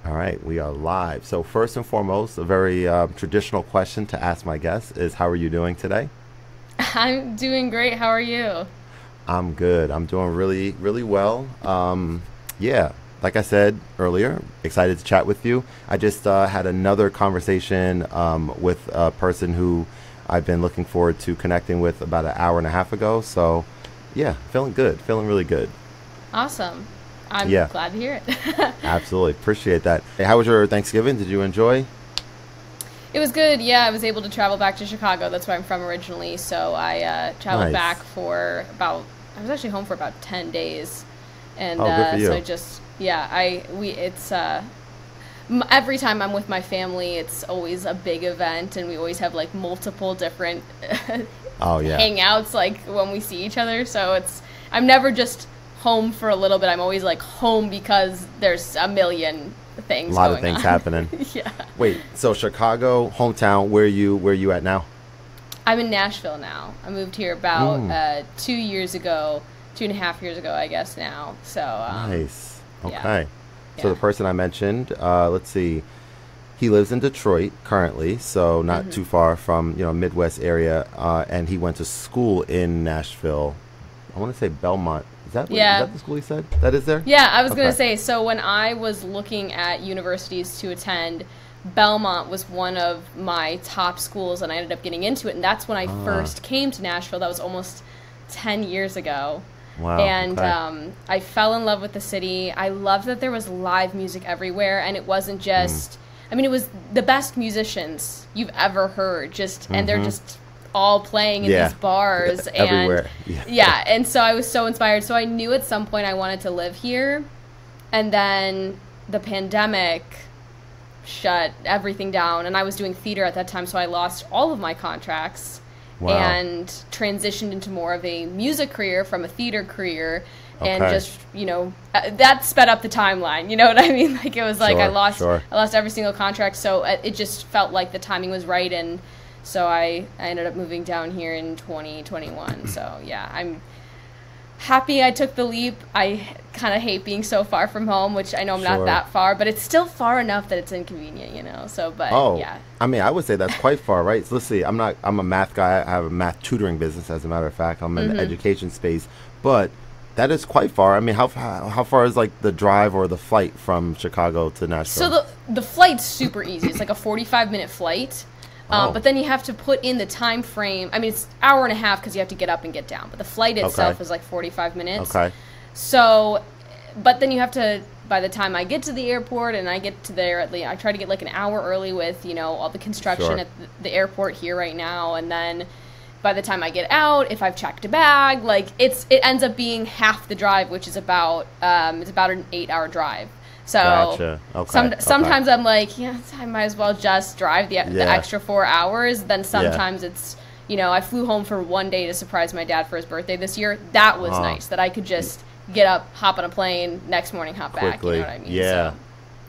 All right, we are live. So first and foremost, a very traditional question to ask my guests is, how are you doing today? I'm doing great. How are you? I'm good. I'm doing really, really well. Yeah, like I said earlier, excited to chat with you. I just had another conversation with a person who I've been looking forward to connecting with about an hour and a half ago. So yeah, feeling good, feeling really good. Awesome. I'm Yeah, glad to hear it. absolutely. Appreciate that. Hey, how was your Thanksgiving? Did you enjoy? It was good. Yeah, I was able to travel back to Chicago. That's where I'm from originally. So I traveled back Nice. for about, I was actually home for about 10 days. And Oh, good for so you. I just, yeah, every time I'm with my family, it's always a big event. And we always have like multiple different Oh, yeah. hangouts like when we see each other. So I'm never just home for a little bit. I'm always like home because there's a million A things lot of going things on. happening. Yeah. Wait, so Chicago, hometown, where you at now? I'm in Nashville now. I moved here about Mm, 2 years ago, 2.5 years ago, I guess now. So, nice. yeah, Okay. So the yeah. person I mentioned, let's see, he lives in Detroit currently, so not hmm too far from, Midwest area, and he went to school in Nashville. I want to say Belmont. Is Yeah. that the school he said? That is there? Yeah, I was going Okay. to say, so when I was looking at universities to attend, Belmont was one of my top schools, and I ended up getting into it. And that's when I Ah, first came to Nashville. That was almost 10 years ago. wow. And Okay. I fell in love with the city. I loved that there was live music everywhere, and it wasn't Mm. just, I mean, it was the best musicians you've ever heard, and they're Mm-hmm. just all playing in Yeah. these bars. And Everywhere. Yeah. yeah, and so I was so inspired. So I knew at some point I wanted to live here. And then the pandemic shut everything down, and I was doing theater at that time, so I lost all of my contracts Wow. and transitioned into more of a music career from a theater career. And Okay. just, that sped up the timeline, you know what I mean? Like, it was like Sure. Sure. I lost every single contract, so it just felt like the timing was right. And so I ended up moving down here in 2021. So yeah, I'm happy I took the leap. I kind of hate being so far from home, which I know I'm not Sure. that far, but it's still far enough that it's inconvenient, So, but Oh, yeah. I mean, I would say that's quite far, right? So let's see. I'm a math guy. I have a math tutoring business, as a matter of fact. I'm in the hmm education space, but that is quite far. I mean, how far is like the drive or the flight from Chicago to So Nashville? the flight's super easy. It's like a 45-minute flight. Oh, But then you have to put in the time frame. I mean, it's an hour and a half because you have to get up and get down. But the flight okay, itself is like 45 minutes. okay, So, but then you have to, by the time I get to the airport and I get to there, I try to get like an hour early with, all the construction sure, at the airport here right now. And then by the time I get out, if I've checked a bag, like it ends up being half the drive, which is it's about an 8-hour drive. So gotcha. Okay, okay, sometimes I'm like, yeah, I might as well just drive the yeah, extra 4 hours. Then yeah. sometimes it's, I flew home for one day to surprise my dad for his birthday this year. That was Uh, nice that I could just get up, hop on a plane, next morning hop back. You know quickly, what I mean? yeah. So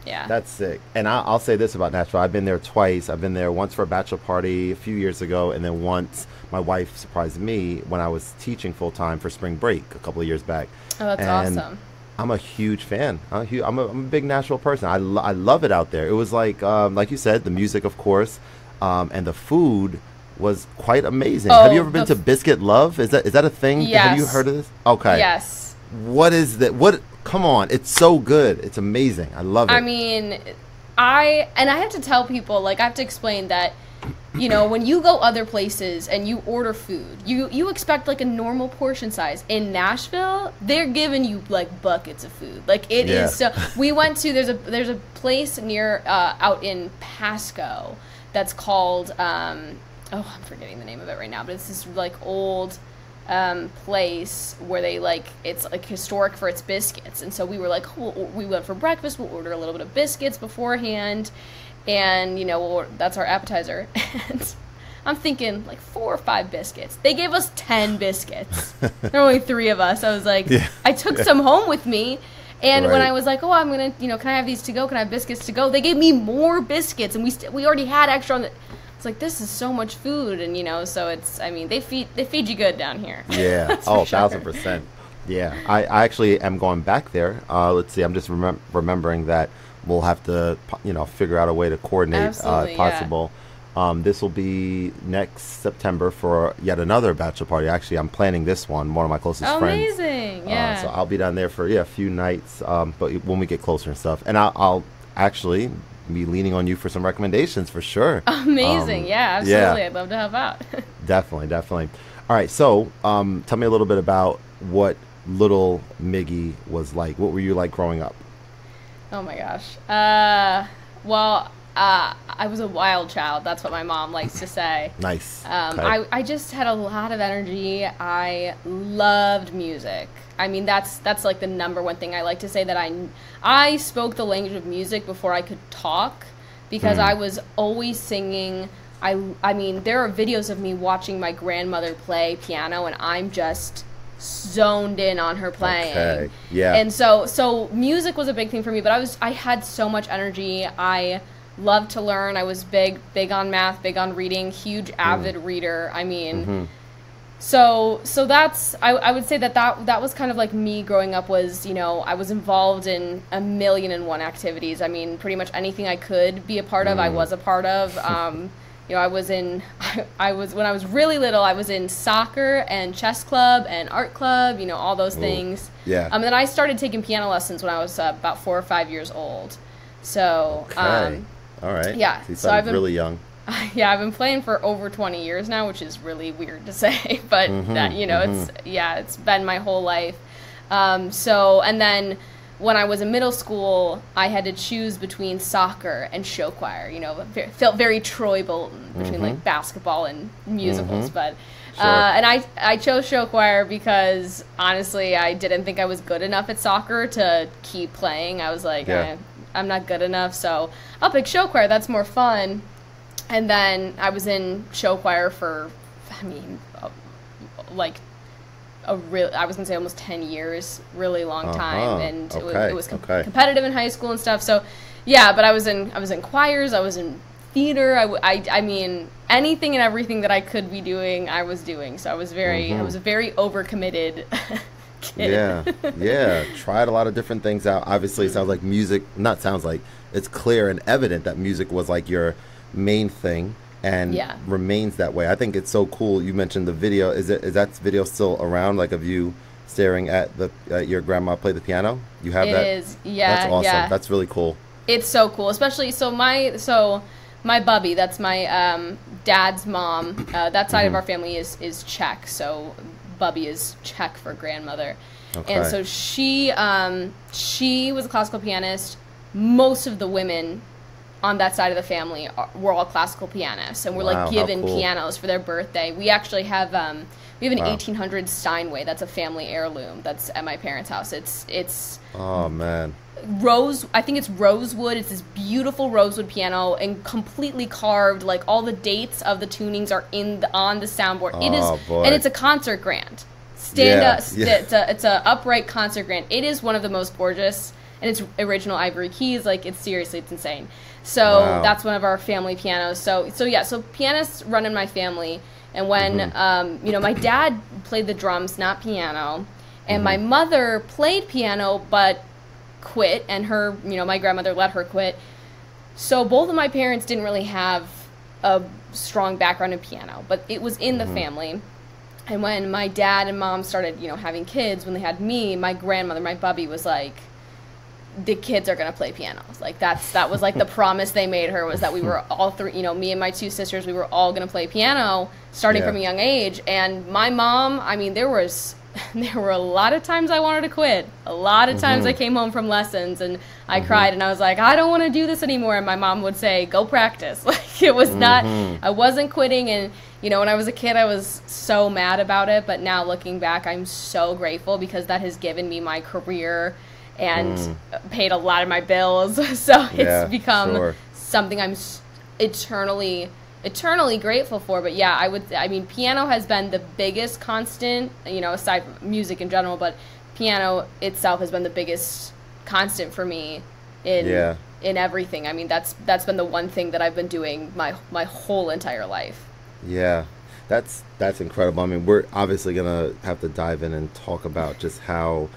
yeah. That's sick. And I'll say this about Nashville. I've been there twice. I've been there once for a bachelor party a few years ago, and then once my wife surprised me when I was teaching full time for spring break a couple of years back. Oh, that's And awesome. I'm a huge fan. I'm a big Nashville person. I love it out there. It was like you said, the music, of course, and the food was quite amazing. Have you Oh, ever been to Biscuit Love? Is that a thing? Have you yes, heard of this? Okay. yes. What is that? What? Come on! It's so good. It's amazing. I love I it. mean, I have to tell people, like, I have to explain that, when you go other places and you order food, you expect like a normal portion size. In Nashville, they're giving you like buckets of food. Like, it Yeah. is so. We went to there's a place near out in Pasco that's called I'm forgetting the name of it right now, but it's this like old place where they like, it's like historic for its biscuits. And so we were like, we went for breakfast, we'll order a little bit of biscuits beforehand, and that's our appetizer. And I'm thinking like 4 or 5 biscuits. They gave us 10 biscuits. There were only 3 of us. I was like, Yeah. I took some home with me. And when Right. I was like, I'm gonna, can I have these to go? Can I have biscuits to go? They gave me more biscuits, and we already had extra on the. It's like, this is so much food, and so it's. I mean, they feed you good down here. Yeah. That's Oh, for sure. 1000%. Yeah. I actually am going back there. Let's see. I'm just remembering that we'll have to, figure out a way to coordinate if Absolutely, yeah. possible. This will be next September for yet another bachelor party. Actually, I'm planning this one of my closest friends. Amazing, yeah. So I'll be down there for a few nights, but when we get closer and stuff. And I'll actually be leaning on you for some recommendations for sure. Amazing, yeah, absolutely. I'd love to help out. Definitely. All right, so tell me a little bit about what little Miggie was like. What were you like growing up? Oh my gosh. Well, I was a wild child. That's what my mom likes to say. Nice. Okay. I just had a lot of energy. I loved music. I mean, that's like the number one thing I like to say, that I spoke the language of music before I could talk, because I was always singing. I mean, there are videos of me watching my grandmother play piano, and I'm just zoned in on her playing. Okay. Yeah. And so music was a big thing for me, but I had so much energy. I loved to learn. I was big on math, big on reading, huge avid reader. I mean, so that's, I would say that was kind of like me growing up. Was, I was involved in 1,000,001 activities. I mean, pretty much anything I could be a part of, I was a part of. I was when I was really little, I was in soccer and chess club and art club, all those things. Yeah. And then I started taking piano lessons when I was about 4 or 5 years old. So, okay. All right. Yeah. So I've been really young. Yeah, I've been playing for over 20 years now, which is really weird to say, but it's been my whole life. And then when I was in middle school, I had to choose between soccer and show choir. Felt very Troy Bolton between like basketball and musicals, but Sure. And I chose show choir because honestly, I didn't think I was good enough at soccer to keep playing. I was like, I'm not good enough, so I'll pick show choir. That's more fun. And then I was in show choir for, I was gonna say almost 10 years, really long time, and it was competitive in high school and stuff. So, yeah, but I was in choirs, I was in theater. I mean, anything and everything that I could be doing, I was doing. So I was I was a very overcommitted kid. Yeah. Tried a lot of different things out. Obviously, it sounds like music. Not sounds like, it's clear and evident that music was like your main thing. And remains that way. I think it's so cool. You mentioned the video. Is that video still around? Like of you staring at your grandma play the piano? You have that? It is. Yeah. That's awesome. Yeah. That's really cool. It's so cool, especially my bubby. That's my dad's mom. That side of our family is Czech. So bubby is Czech for grandmother. Okay. And so she was a classical pianist. Most of the women on that side of the family were all classical pianists, and were like given pianos for their birthday. We actually have we have an 1800 Steinway. That's a family heirloom. That's at my parents' house. It's oh man, I think it's rosewood. It's this beautiful rosewood piano and completely carved. Like all the dates of the tunings are on the soundboard. It is, and it's a concert grand. It's a upright concert grand. It is one of the most gorgeous, and it's original ivory keys. Like it's insane. So that's one of our family pianos. So pianists run in my family. And when, my dad played the drums, not piano. And my mother played piano, but quit. And her, my grandmother let her quit. So both of my parents didn't really have a strong background in piano, but it was in the family. And when my dad and mom started, having kids, when they had me, my grandmother, my bubby, was like, the kids are going to play pianos. Like that was like the promise they made her, was that we were all three, me and my two sisters, we were all going to play piano starting from a young age. And my mom, I mean, there were a lot of times I wanted to quit. A lot of times I came home from lessons and I cried and I was like, I don't want to do this anymore. And my mom would say, go practice. Like it was not, I wasn't quitting. And, when I was a kid, I was so mad about it. But now looking back, I'm so grateful because that has given me my career and paid a lot of my bills. So it's become something I'm eternally grateful for. But piano has been the biggest constant, aside from music in general, but piano itself has been the biggest constant for me in everything. I mean, that's been the one thing that I've been doing my whole entire life. Yeah. That's incredible. I mean, we're obviously going to have to dive in and talk about just how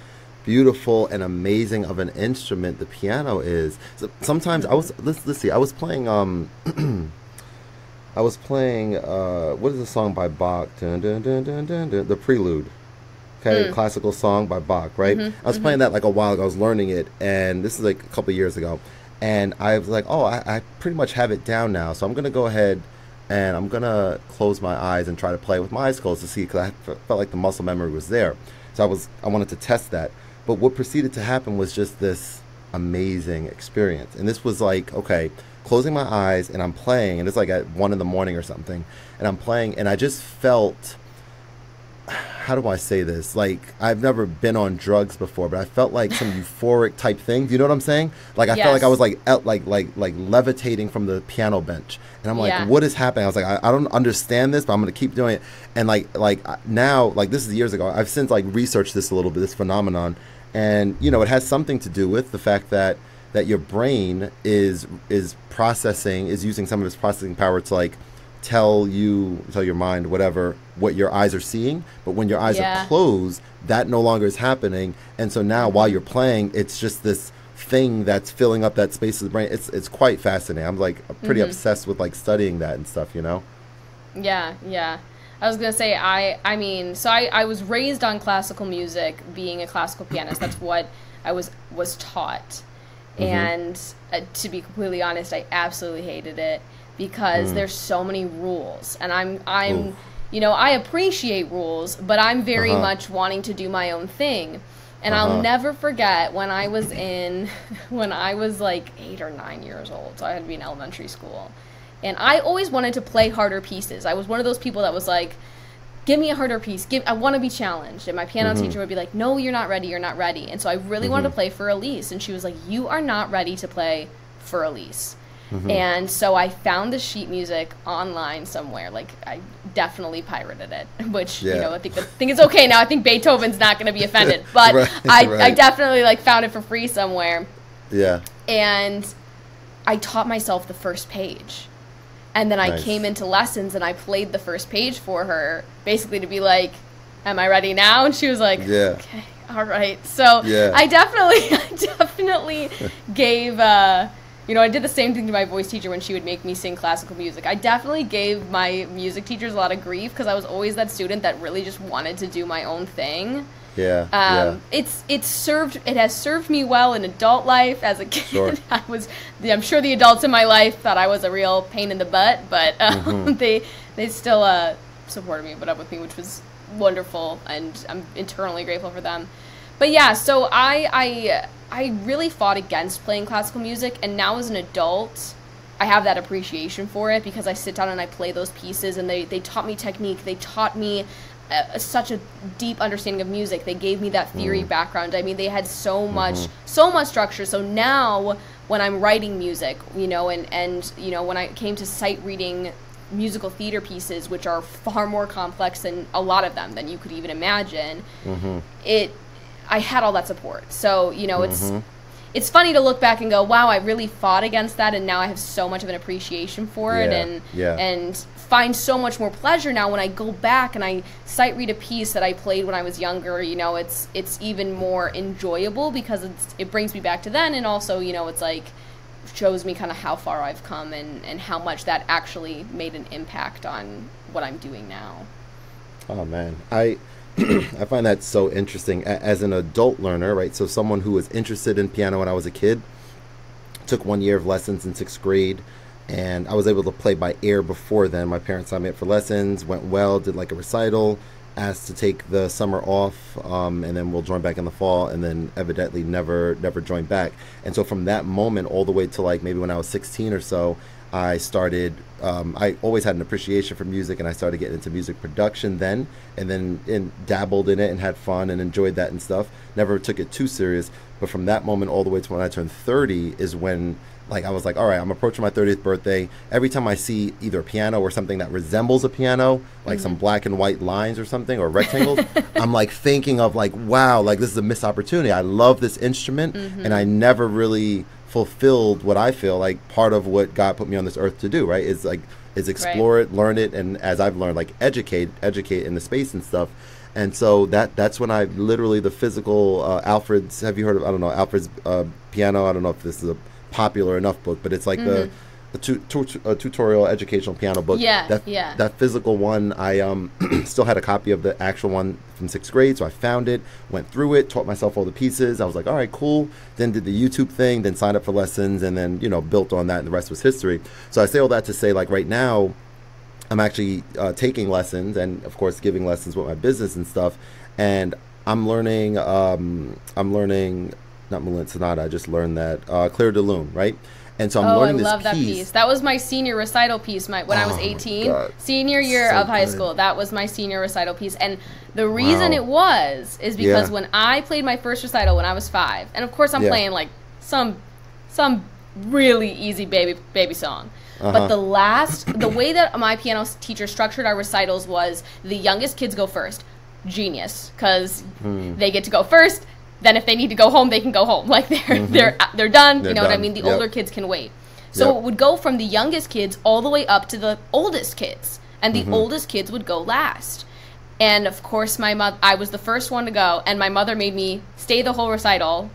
beautiful and amazing of an instrument the piano is. So sometimes let's see, I was playing what is the song by Bach? Dun, dun, dun, dun, dun, dun, the Prelude. Okay, classical song by Bach, right? I was playing that like a while ago. I was learning it, and this is like a couple of years ago. And I was like, oh, I pretty much have it down now. So I'm going to go ahead and I'm going to close my eyes and try to play with my eyes closed to see, because I felt like the muscle memory was there. So I wanted to test that. But what proceeded to happen was just this amazing experience. And this was like, okay, closing my eyes and I'm playing, and it's like at 1 a.m. or something. And I'm playing, and I just felt, how do I say this? Like, I've never been on drugs before, but I felt like some euphoric type thing. Do you know what I'm saying? Like, I felt like I was like levitating from the piano bench. And I'm like, what is happening? I was like, I don't understand this, but I'm going to keep doing it. And like now, like, this is years ago. I've since like researched this a little bit, this phenomenon. And, you know, it has something to do with the fact that your brain is using some of its processing power to like tell your mind what your eyes are seeing. But when your eyes are closed, that no longer is happening. And so now while you're playing, it's just this thing that's filling up that space of the brain. It's quite fascinating. I'm like pretty obsessed with like studying that and stuff, you know? Yeah. I was going to say, I was raised on classical music, being a classical pianist. That's what I was taught. And to be completely honest, I absolutely hated it because there's so many rules. And I'm you know, I appreciate rules, but I'm very much wanting to do my own thing. And I'll never forget when I was like 8 or 9 years old, so I had to be in elementary school. And I always wanted to play harder pieces. I was one of those people that was like, give me a harder piece. I want to be challenged. And my piano teacher would be like, no, you're not ready. You're not ready. And so I really wanted to play for Elise. And she was like, you are not ready to play for Elise. And so I found the sheet music online somewhere. Like, I definitely pirated it, which, you know, I think it's okay now. I think Beethoven's not going to be offended. But I definitely, like, found it for free somewhere. Yeah. And I taught myself the first page. And then I came into lessons and I played the first page for her, basically to be like, am I ready now? And she was like, okay, all right. So I definitely gave, you know, I did the same thing to my voice teacher when she would make me sing classical music. I definitely gave my music teachers a lot of grief because I was always that student that really just wanted to do my own thing. It has served me well in adult life. As a kid, I'm sure the adults in my life thought I was a real pain in the butt, but they still supported me and put up with me, which was wonderful, and I'm eternally grateful for them. But yeah, so I really fought against playing classical music, and now as an adult, I have that appreciation for it because I sit down and I play those pieces, and they taught me technique. They taught me such a deep understanding of music. They gave me that theory background. I mean, they had so much structure. So now when I'm writing music, you know, and you know, when I came to sight reading musical theater pieces, which are far more complex than a lot of them than you could even imagine, I had all that support. So, you know, it's funny to look back and go, wow, I really fought against that, and now I have so much of an appreciation for it, and find so much more pleasure now when I go back and I sight read a piece that I played when I was younger. You know, it's even more enjoyable because it brings me back to then, and also, you know, it's like shows me kind of how far I've come and how much that actually made an impact on what I'm doing now. Oh man, I find that so interesting as an adult learner, right? So someone who was interested in piano when I was a kid, took 1 year of lessons in 6th grade, and I was able to play by ear before then. My parents signed me up for lessons, went well, did like a recital, asked to take the summer off, and then we'll join back in the fall, and then evidently never joined back. And so from that moment all the way to like maybe when I was 16 or so, I started, I always had an appreciation for music, and I started getting into music production then, and then dabbled in it and had fun and enjoyed that and stuff. Never took it too serious. But from that moment all the way to when I turned 30 is when, like, I was like, all right, I'm approaching my 30th birthday. Every time I see either a piano or something that resembles a piano, like some black and white lines or something, or rectangles, I'm like thinking of like, wow, like this is a missed opportunity. I love this instrument, and I never really fulfilled what I feel like part of what God put me on this earth to do, right? Is explore it, learn it, and as I've learned, like educate in the space and stuff. And so that's when I literally, the physical Alfred's, have you heard of, I don't know, Alfred's Piano? I don't know if this is a popular enough book, but it's like a tutorial educational piano book. That physical one, I still had a copy of the actual one from 6th grade, so I found it, went through it, taught myself all the pieces. I was like, all right, cool. Then did the YouTube thing, then signed up for lessons, and then, you know, built on that, and the rest was history. So I say all that to say, like, right now, I'm actually taking lessons and, of course, giving lessons with my business and stuff. And I'm learning, not Moulin Sonata, I just learned that, Clair de Lune, right? And so I'm learning this piece. I love that piece. That was my senior recital piece when I was 18. Senior year of high school. That was my senior recital piece. And the reason it is because when I played my first recital when I was 5, and of course I'm playing like some really easy baby song. But the way that my piano teacher structured our recitals was the youngest kids go first. Genius, because they get to go first. Then if they need to go home, they can go home. Like they're done. You know what I mean? The older kids can wait. So it would go from the youngest kids all the way up to the oldest kids, and the oldest kids would go last. And of course, I was the first one to go, and my mother made me stay the whole recital.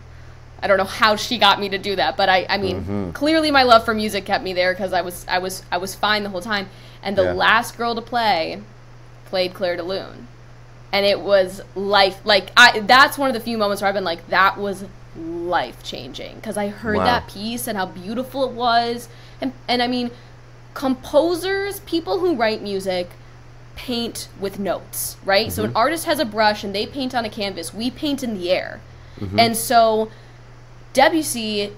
I don't know how she got me to do that, but I mean, clearly my love for music kept me there, because I was fine the whole time. And the last girl to played Clair de Lune, and it was that's one of the few moments where I've been like, that was life changing, because I heard that piece and how beautiful it was, and I mean, composers, people who write music, paint with notes, right? So an artist has a brush and they paint on a canvas. We paint in the air, and so Debussy,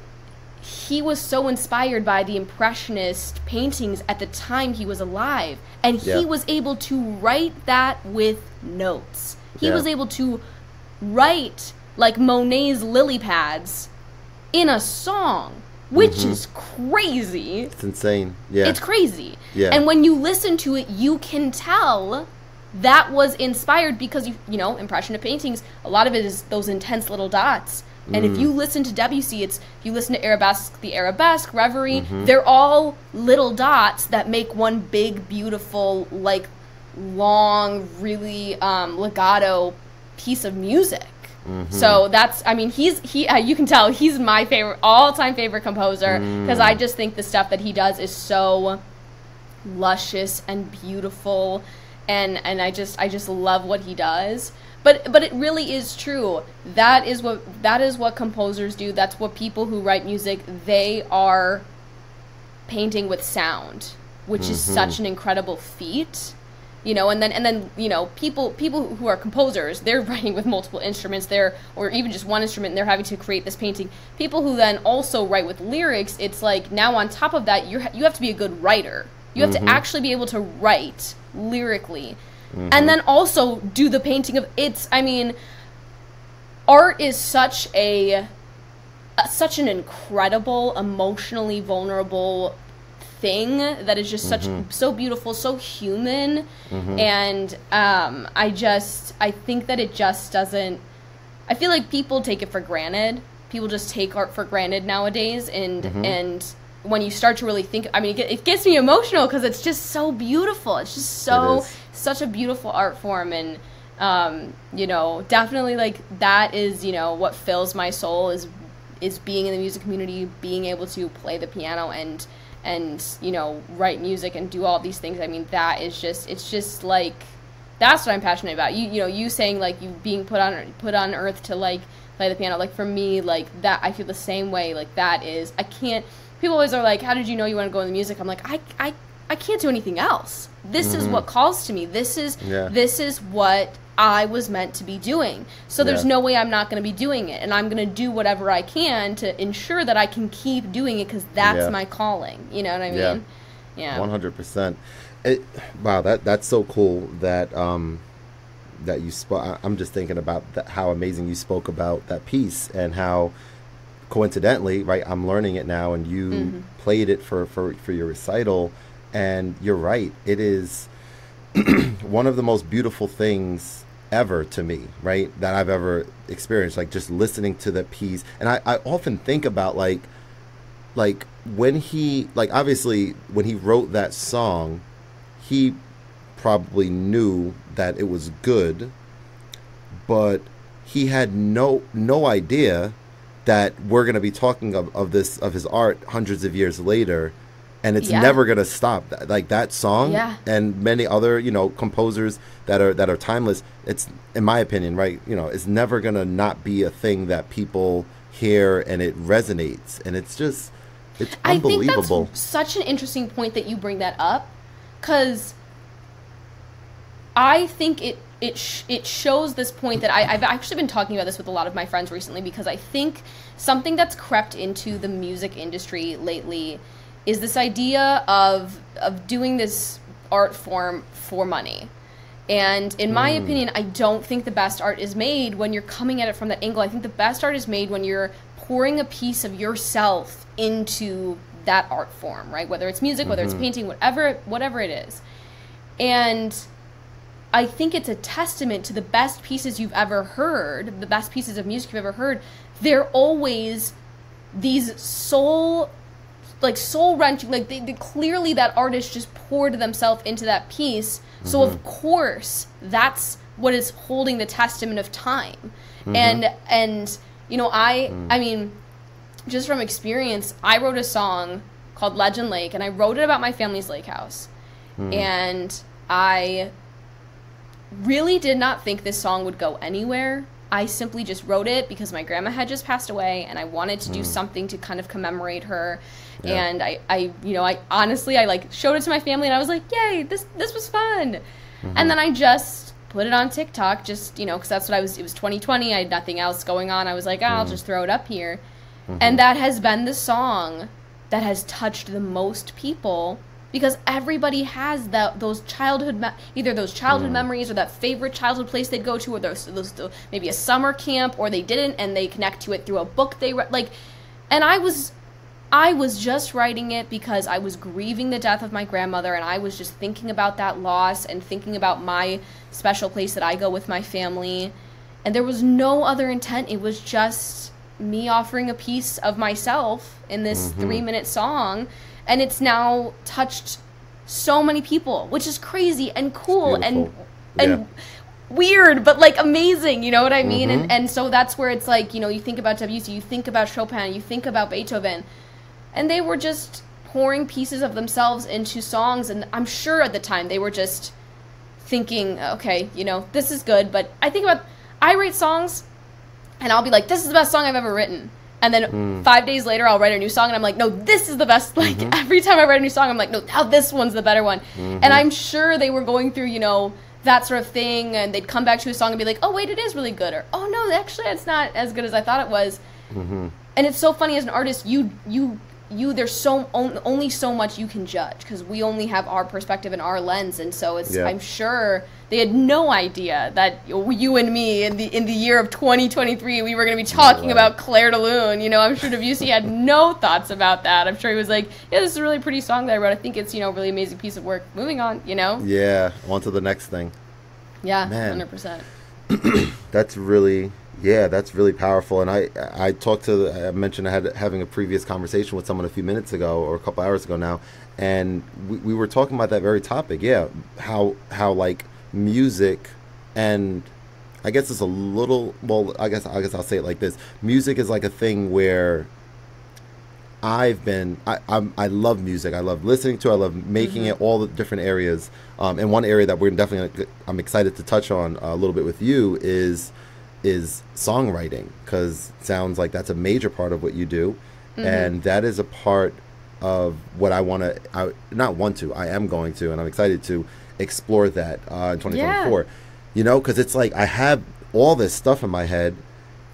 he was so inspired by the Impressionist paintings at the time he was alive, and he was able to write that with notes. He was able to write like Monet's lily pads in a song, which is crazy. It's insane. Yeah. It's crazy. Yeah. And when you listen to it, you can tell that was inspired, because, you know, Impressionist paintings, a lot of it is those intense little dots. And if you listen to Debussy, if you listen to the Arabesque, Reverie, they're all little dots that make one big, beautiful, like, long, really legato piece of music. So that's, I mean, you can tell he's my all-time favorite composer, because I just think the stuff that he does is so luscious and beautiful, and I just love what he does. But it really is true. That is what composers do. That's what people who write music, they are painting with sound, which is such an incredible feat. You know, and then you know, people who are composers, they're writing with multiple instruments there, or even just one instrument, and they're having to create this painting. People who then also write with lyrics, it's like, now on top of that, you have to be a good writer. You have to actually be able to write lyrically. And then also do the painting of I mean, art is such an incredible, emotionally vulnerable thing that is just so beautiful, so human, and I think that it just doesn't. I feel like people take it for granted. People just take art for granted nowadays, and when you start to really think, I mean, it gets me emotional, because it's just so beautiful. It's just such a beautiful art form, and you know, definitely, like, that is, you know, what fills my soul is being in the music community, being able to play the piano and you know, write music and do all these things. I mean, it's just like, that's what I'm passionate about. You know, you saying, like, you being put on earth to, like, play the piano, like, for me, like, that, I feel the same way. Like, that is, I can't. People always are like, how did you know you want to go into music? I'm like, I can't do anything else. This is what calls to me. This is what I was meant to be doing. So there's no way I'm not going to be doing it. And I'm going to do whatever I can to ensure that I can keep doing it, because that's my calling. You know what I mean? Yeah. 100%. Wow, that's so cool that that you spoke. I'm just thinking about how amazing you spoke about that piece, and how coincidentally, right, I'm learning it now, and you played it for your recital, and you're right, it is one of the most beautiful things ever to me, right, that I've ever experienced, like, just listening to the piece. And I often think about, like when he, like, obviously when he wrote that song, he probably knew that it was good, but he had no idea that we're going to be talking of his art hundreds of years later, and it's never going to stop. Like that song and many other, you know, composers that are timeless. It's, in my opinion, right, you know, it's never going to not be a thing that people hear and it resonates, and it's just, it's unbelievable. I think that's such an interesting point that you bring that up, because I think it shows this point that I've actually been talking about this with a lot of my friends recently, because I think something that's crept into the music industry lately is this idea of doing this art form for money. And in my opinion, I don't think the best art is made when you're coming at it from that angle. I think the best art is made when you're pouring a piece of yourself into that art form, right? Whether it's music, whether it's painting, whatever it is. And I think it's a testament to the best pieces you've ever heard, the best pieces of music you've ever heard. They're always these soul-wrenching, like they clearly that artist just poured themselves into that piece. So of course, that's what is holding the testament of time. And you know, I mean, just from experience, I wrote a song called Legend Lake, and I wrote it about my family's lake house. And I really did not think this song would go anywhere. I simply just wrote it because my grandma had just passed away, and I wanted to do something to kind of commemorate her. And I honestly, I like showed it to my family, and I was like, yay, this was fun. And then I just put it on TikTok, just, you know, because that's what it was 2020, I had nothing else going on. I was like, I'll just throw it up here. And that has been the song that has touched the most people, because everybody has those childhood memories, or that favorite childhood place they'd go to, or those maybe a summer camp, or they didn't, and they connect to it through a book they read. Like, and I was just writing it because I was grieving the death of my grandmother, and I was just thinking about that loss and thinking about my special place that I go with my family, and there was no other intent. It was just me offering a piece of myself in this 3-minute song. And it's now touched so many people, which is crazy and cool and weird, but like amazing, you know what I mean? And so that's where it's like, you know, you think about Debussy, you think about Chopin, you think about Beethoven, and they were just pouring pieces of themselves into songs. And I'm sure at the time they were just thinking, okay, you know, this is good. But I write songs and I'll be like, this is the best song I've ever written. And then 5 days later, I'll write a new song, and I'm like, no, this is the best. Like, every time I write a new song, I'm like, no, now this one's the better one. And I'm sure they were going through, you know, that sort of thing, and they'd come back to a song and be like, oh, wait, it is really good. Or, oh, no, actually, it's not as good as I thought it was. And it's so funny, as an artist, there's only so much you can judge, because we only have our perspective and our lens. And so it's, I'm sure they had no idea that you and me in the year of 2023, we were going to be talking about Claire de Lune. You know, I'm sure Debussy had no thoughts about that. I'm sure he was like, yeah, this is a really pretty song that I wrote. I think it's, you know, a really amazing piece of work. Moving on, you know? Yeah, on to the next thing. Yeah, man. 100%. That's really powerful. And I mentioned I had having a previous conversation with someone a few minutes ago, or a couple hours ago now, and we were talking about that very topic. How like music, and I guess it's a little, well, I guess I'll say it like this. Music is like a thing where I love music. I love listening to it. I love making it, all the different areas. And one area that I'm excited to touch on a little bit with you is songwriting, because it sounds like that's a major part of what you do. And that is a part of what I am going to, and I'm excited to explore that in 2024. You know, because it's like I have all this stuff in my head,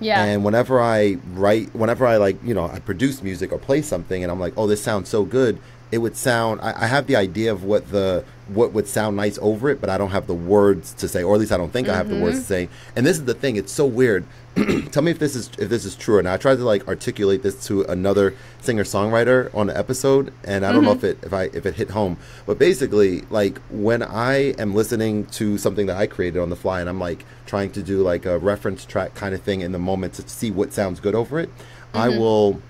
and whenever I like, you know, I produce music or play something, and I'm like, oh, this sounds so good, it would sound, I have the idea of what would sound nice over it, but I don't have the words to say, or at least I don't think I have the words to say. And this is the thing, it's so weird. Tell me if this is true or not. I tried to like articulate this to another singer-songwriter on the episode, and I don't know if it hit home. But basically, like, when I am listening to something that I created on the fly, and I'm like trying to do like a reference track kind of thing in the moment to see what sounds good over it, I will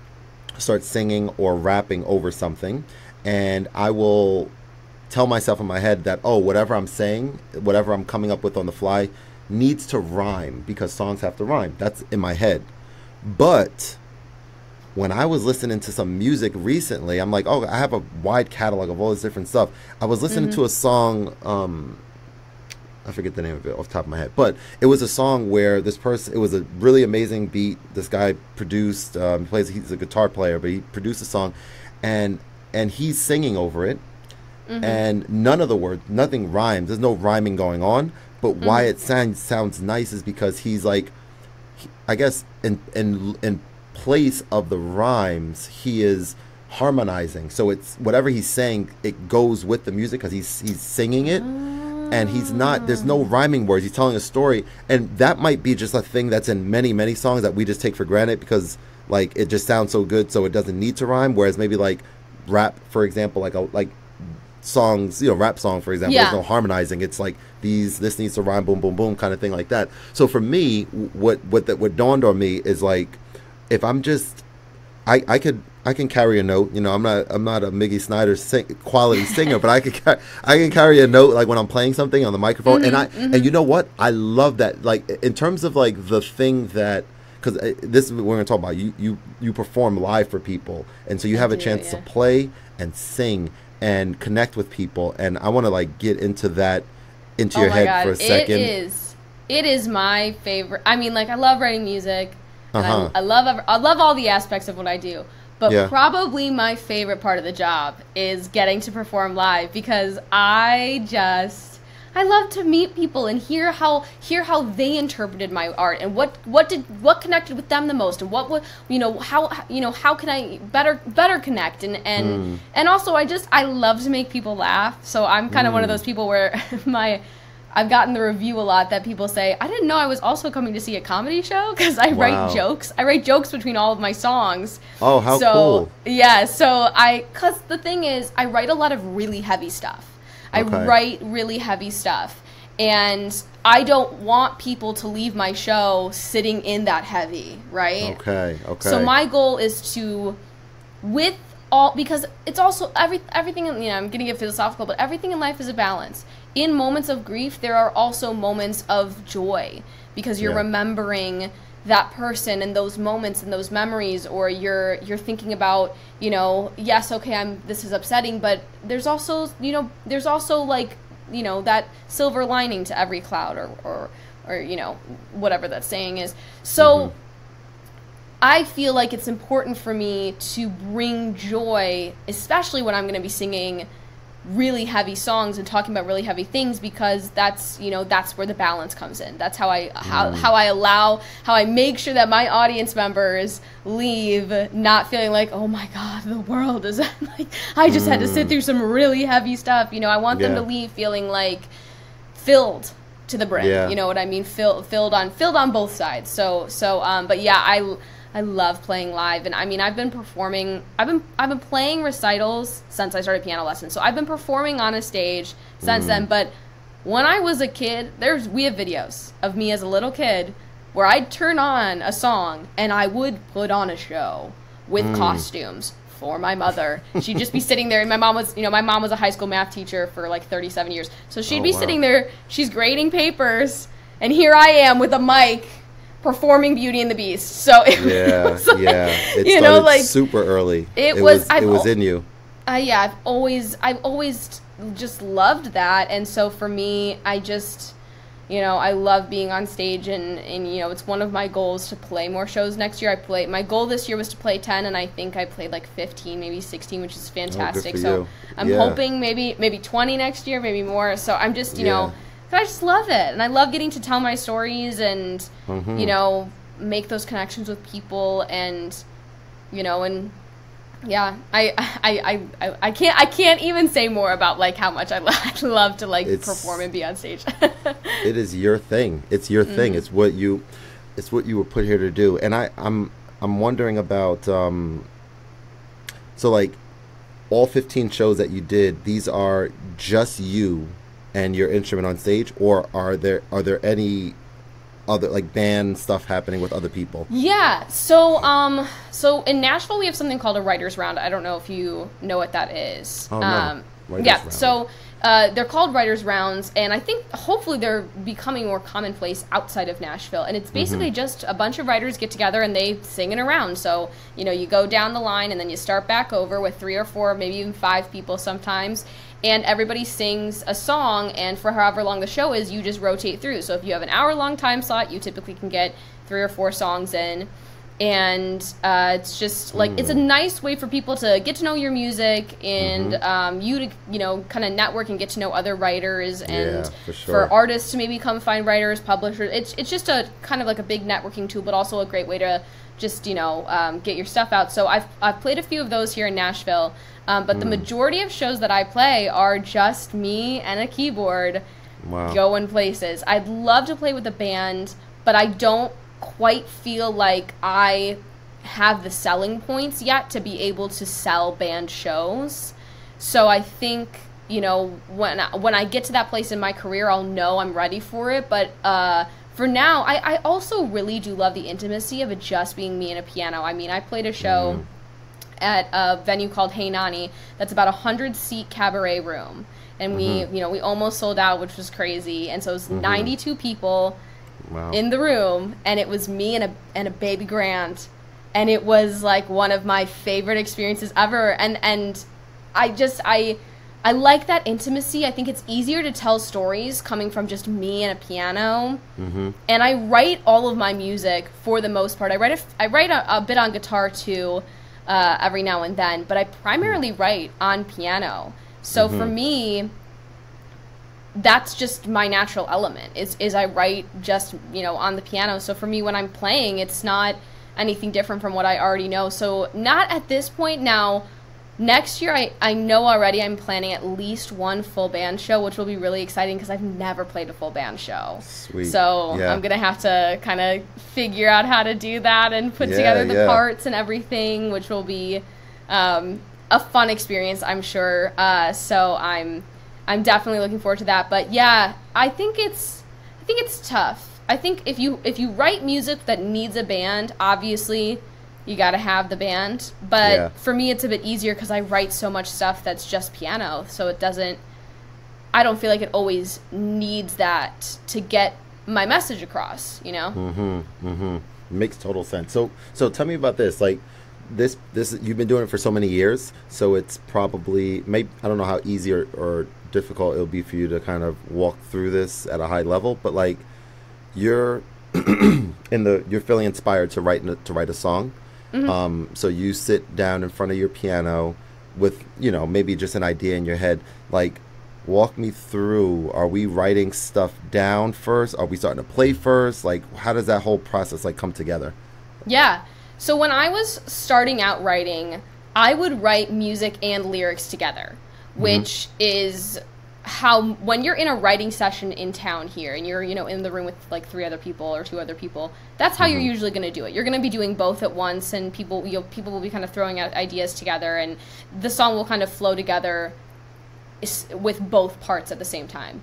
start singing or rapping over something, and I will tell myself in my head that, oh, whatever I'm saying, whatever I'm coming up with on the fly, needs to rhyme because songs have to rhyme. That's in my head. But when I was listening to some music recently, I'm like, oh, I have a wide catalog of all this different stuff. I was listening to a song, I forget the name of it off the top of my head, but it was a song where this person, it was a really amazing beat. This guy produced, he's a guitar player, but he produced a song, and he's singing over it, and none of the words, nothing rhymes. There's no rhyming going on, but why it sounds nice is because he's like, I guess in place of the rhymes, he is harmonizing. So it's whatever he's saying, it goes with the music because he's singing it. And he's not, there's no rhyming words. He's telling a story. And that might be just a thing that's in many, many songs that we just take for granted because, like, it just sounds so good, so it doesn't need to rhyme. Whereas maybe, like, rap, for example, like songs, rap song, for example, there's no harmonizing. It's like, this needs to rhyme, boom, boom, boom, kind of thing like that. So for me, what dawned on me is, like, if I'm just, I can carry a note. I'm not a Miggie Snyder quality singer, but I can carry a note like when I'm playing something on the microphone. And you know what? I love that. Like in terms of like the thing that, because this is what we're gonna talk about. You perform live for people, and so you have a chance to play and sing and connect with people. And I want to like get into that into your head for a second. It is my favorite. I mean, like I love writing music. And I love all the aspects of what I do. But probably my favorite part of the job is getting to perform live because I love to meet people and hear how they interpreted my art and what connected with them the most and how can I better connect and also I love to make people laugh. So I'm kind of one of those people where I've gotten the review a lot that people say, I didn't know I was also coming to see a comedy show because I write jokes. I write jokes between all of my songs. Oh, how cool. Yeah, because the thing is, I write a lot of really heavy stuff. I write really heavy stuff. And I don't want people to leave my show sitting in that heavy, right? Okay. So my goal is to, because it's also everything, I'm going to get philosophical, but everything in life is a balance. In moments of grief, there are also moments of joy because you're remembering that person and those moments and those memories, or you're thinking about, yes, okay, this is upsetting, but there's also like, that silver lining to every cloud or whatever that saying is. So I feel like it's important for me to bring joy, especially when I'm going to be singing really heavy songs and talking about really heavy things, because that's where the balance comes in. That's how I make sure that my audience members leave not feeling like, oh my God, the world is like, I just had to sit through some really heavy stuff. I want them to leave feeling like filled to the brim. You know what I mean? Filled on both sides. But yeah, I love playing live, and I mean I've been playing recitals since I started piano lessons. So I've been performing on a stage since then, but when I was a kid, we have videos of me as a little kid where I'd turn on a song and I would put on a show with costumes for my mother. She'd just be sitting there, and my mom was a high school math teacher for like 37 years. So she'd be sitting there, she's grading papers, and here I am with a mic performing Beauty and the Beast. So it was like, it started super early. It was in you. I've always just loved that, and so for me, I just I love being on stage, and it's one of my goals to play more shows next year. My goal this year was to play 10, and I think I played like 15, maybe 16, which is fantastic. So I'm hoping maybe 20 next year, maybe more. So I'm just I just love it, and I love getting to tell my stories and make those connections with people, and I can't even say more about like how much I love to like perform and be on stage. It is your thing. It's your thing. It's what you were put here to do. And I'm wondering about so like all 15 shows that you did, these are just you and your instrument on stage, or are there any other like band stuff happening with other people? Yeah. So in Nashville we have something called a writer's round. I don't know if you know what that is. Oh, no. So they're called writers' rounds, and I think hopefully they're becoming more commonplace outside of Nashville. And it's basically just a bunch of writers get together and they sing in a round. So, you know, you go down the line and then you start back over with 3 or 4, maybe even 5 people sometimes. And everybody sings a song, and for however long the show is, you just rotate through. So if you have an hour-long time slot, you typically can get 3 or 4 songs in. And it's just like it's a nice way for people to get to know your music and you to, you know, kind of network and get to know other writers, and for artists to maybe come find writers, publishers. It's just a kind of like a big networking tool, but also a great way to just, you know, get your stuff out. So I've played a few of those here in Nashville, but the majority of shows that I play are just me and a keyboard going places. I'd love to play with a band, but I don't quite feel like I have the selling points yet to be able to sell band shows. So I think, you know, when I get to that place in my career, I'll know I'm ready for it. But for now, I also really do love the intimacy of it just being me and a piano. I mean, I played a show at a venue called Hey Nani that's about 100-seat cabaret room. And we almost sold out, which was crazy. And so it was 92 people in the room, and it was me and a baby grand, and it was like one of my favorite experiences ever. And I like that intimacy. I think it's easier to tell stories coming from just me and a piano. And I write all of my music for the most part. I write a bit on guitar too, every now and then, but I primarily write on piano. So for me, that's just my natural element is I write just, you know, on the piano. So for me, when I'm playing, it's not anything different from what I already know. So not at this point. Now, next year, I know already I'm planning at least one full band show, which will be really exciting because I've never played a full band show. Sweet. So I'm going to have to kind of figure out how to do that and put together the parts and everything, which will be a fun experience, I'm sure. So I'm definitely looking forward to that. But yeah, I think it's tough. I think if you write music that needs a band, obviously you got to have the band. But for me, it's a bit easier because I write so much stuff that's just piano. So I don't feel like it always needs that to get my message across, you know? Makes total sense. So tell me about this. Like, this you've been doing it for so many years, so it's probably I don't know how easy or difficult it'll be for you to kind of walk through this at a high level, but like you're you're feeling inspired to write a song. So you sit down in front of your piano with, you know, maybe just an idea in your head. Like, walk me through, are we writing stuff down first? Are we starting to play first? Like, how does that whole process like come together? Yeah. So when I was starting out writing, I would write music and lyrics together, which is how, when you're in a writing session in town here and you're, you know, in the room with like 3 other people or 2 other people, that's how you're usually going to do it. You're going to be doing both at once, and people will be kind of throwing out ideas together, and the song will kind of flow together with both parts at the same time.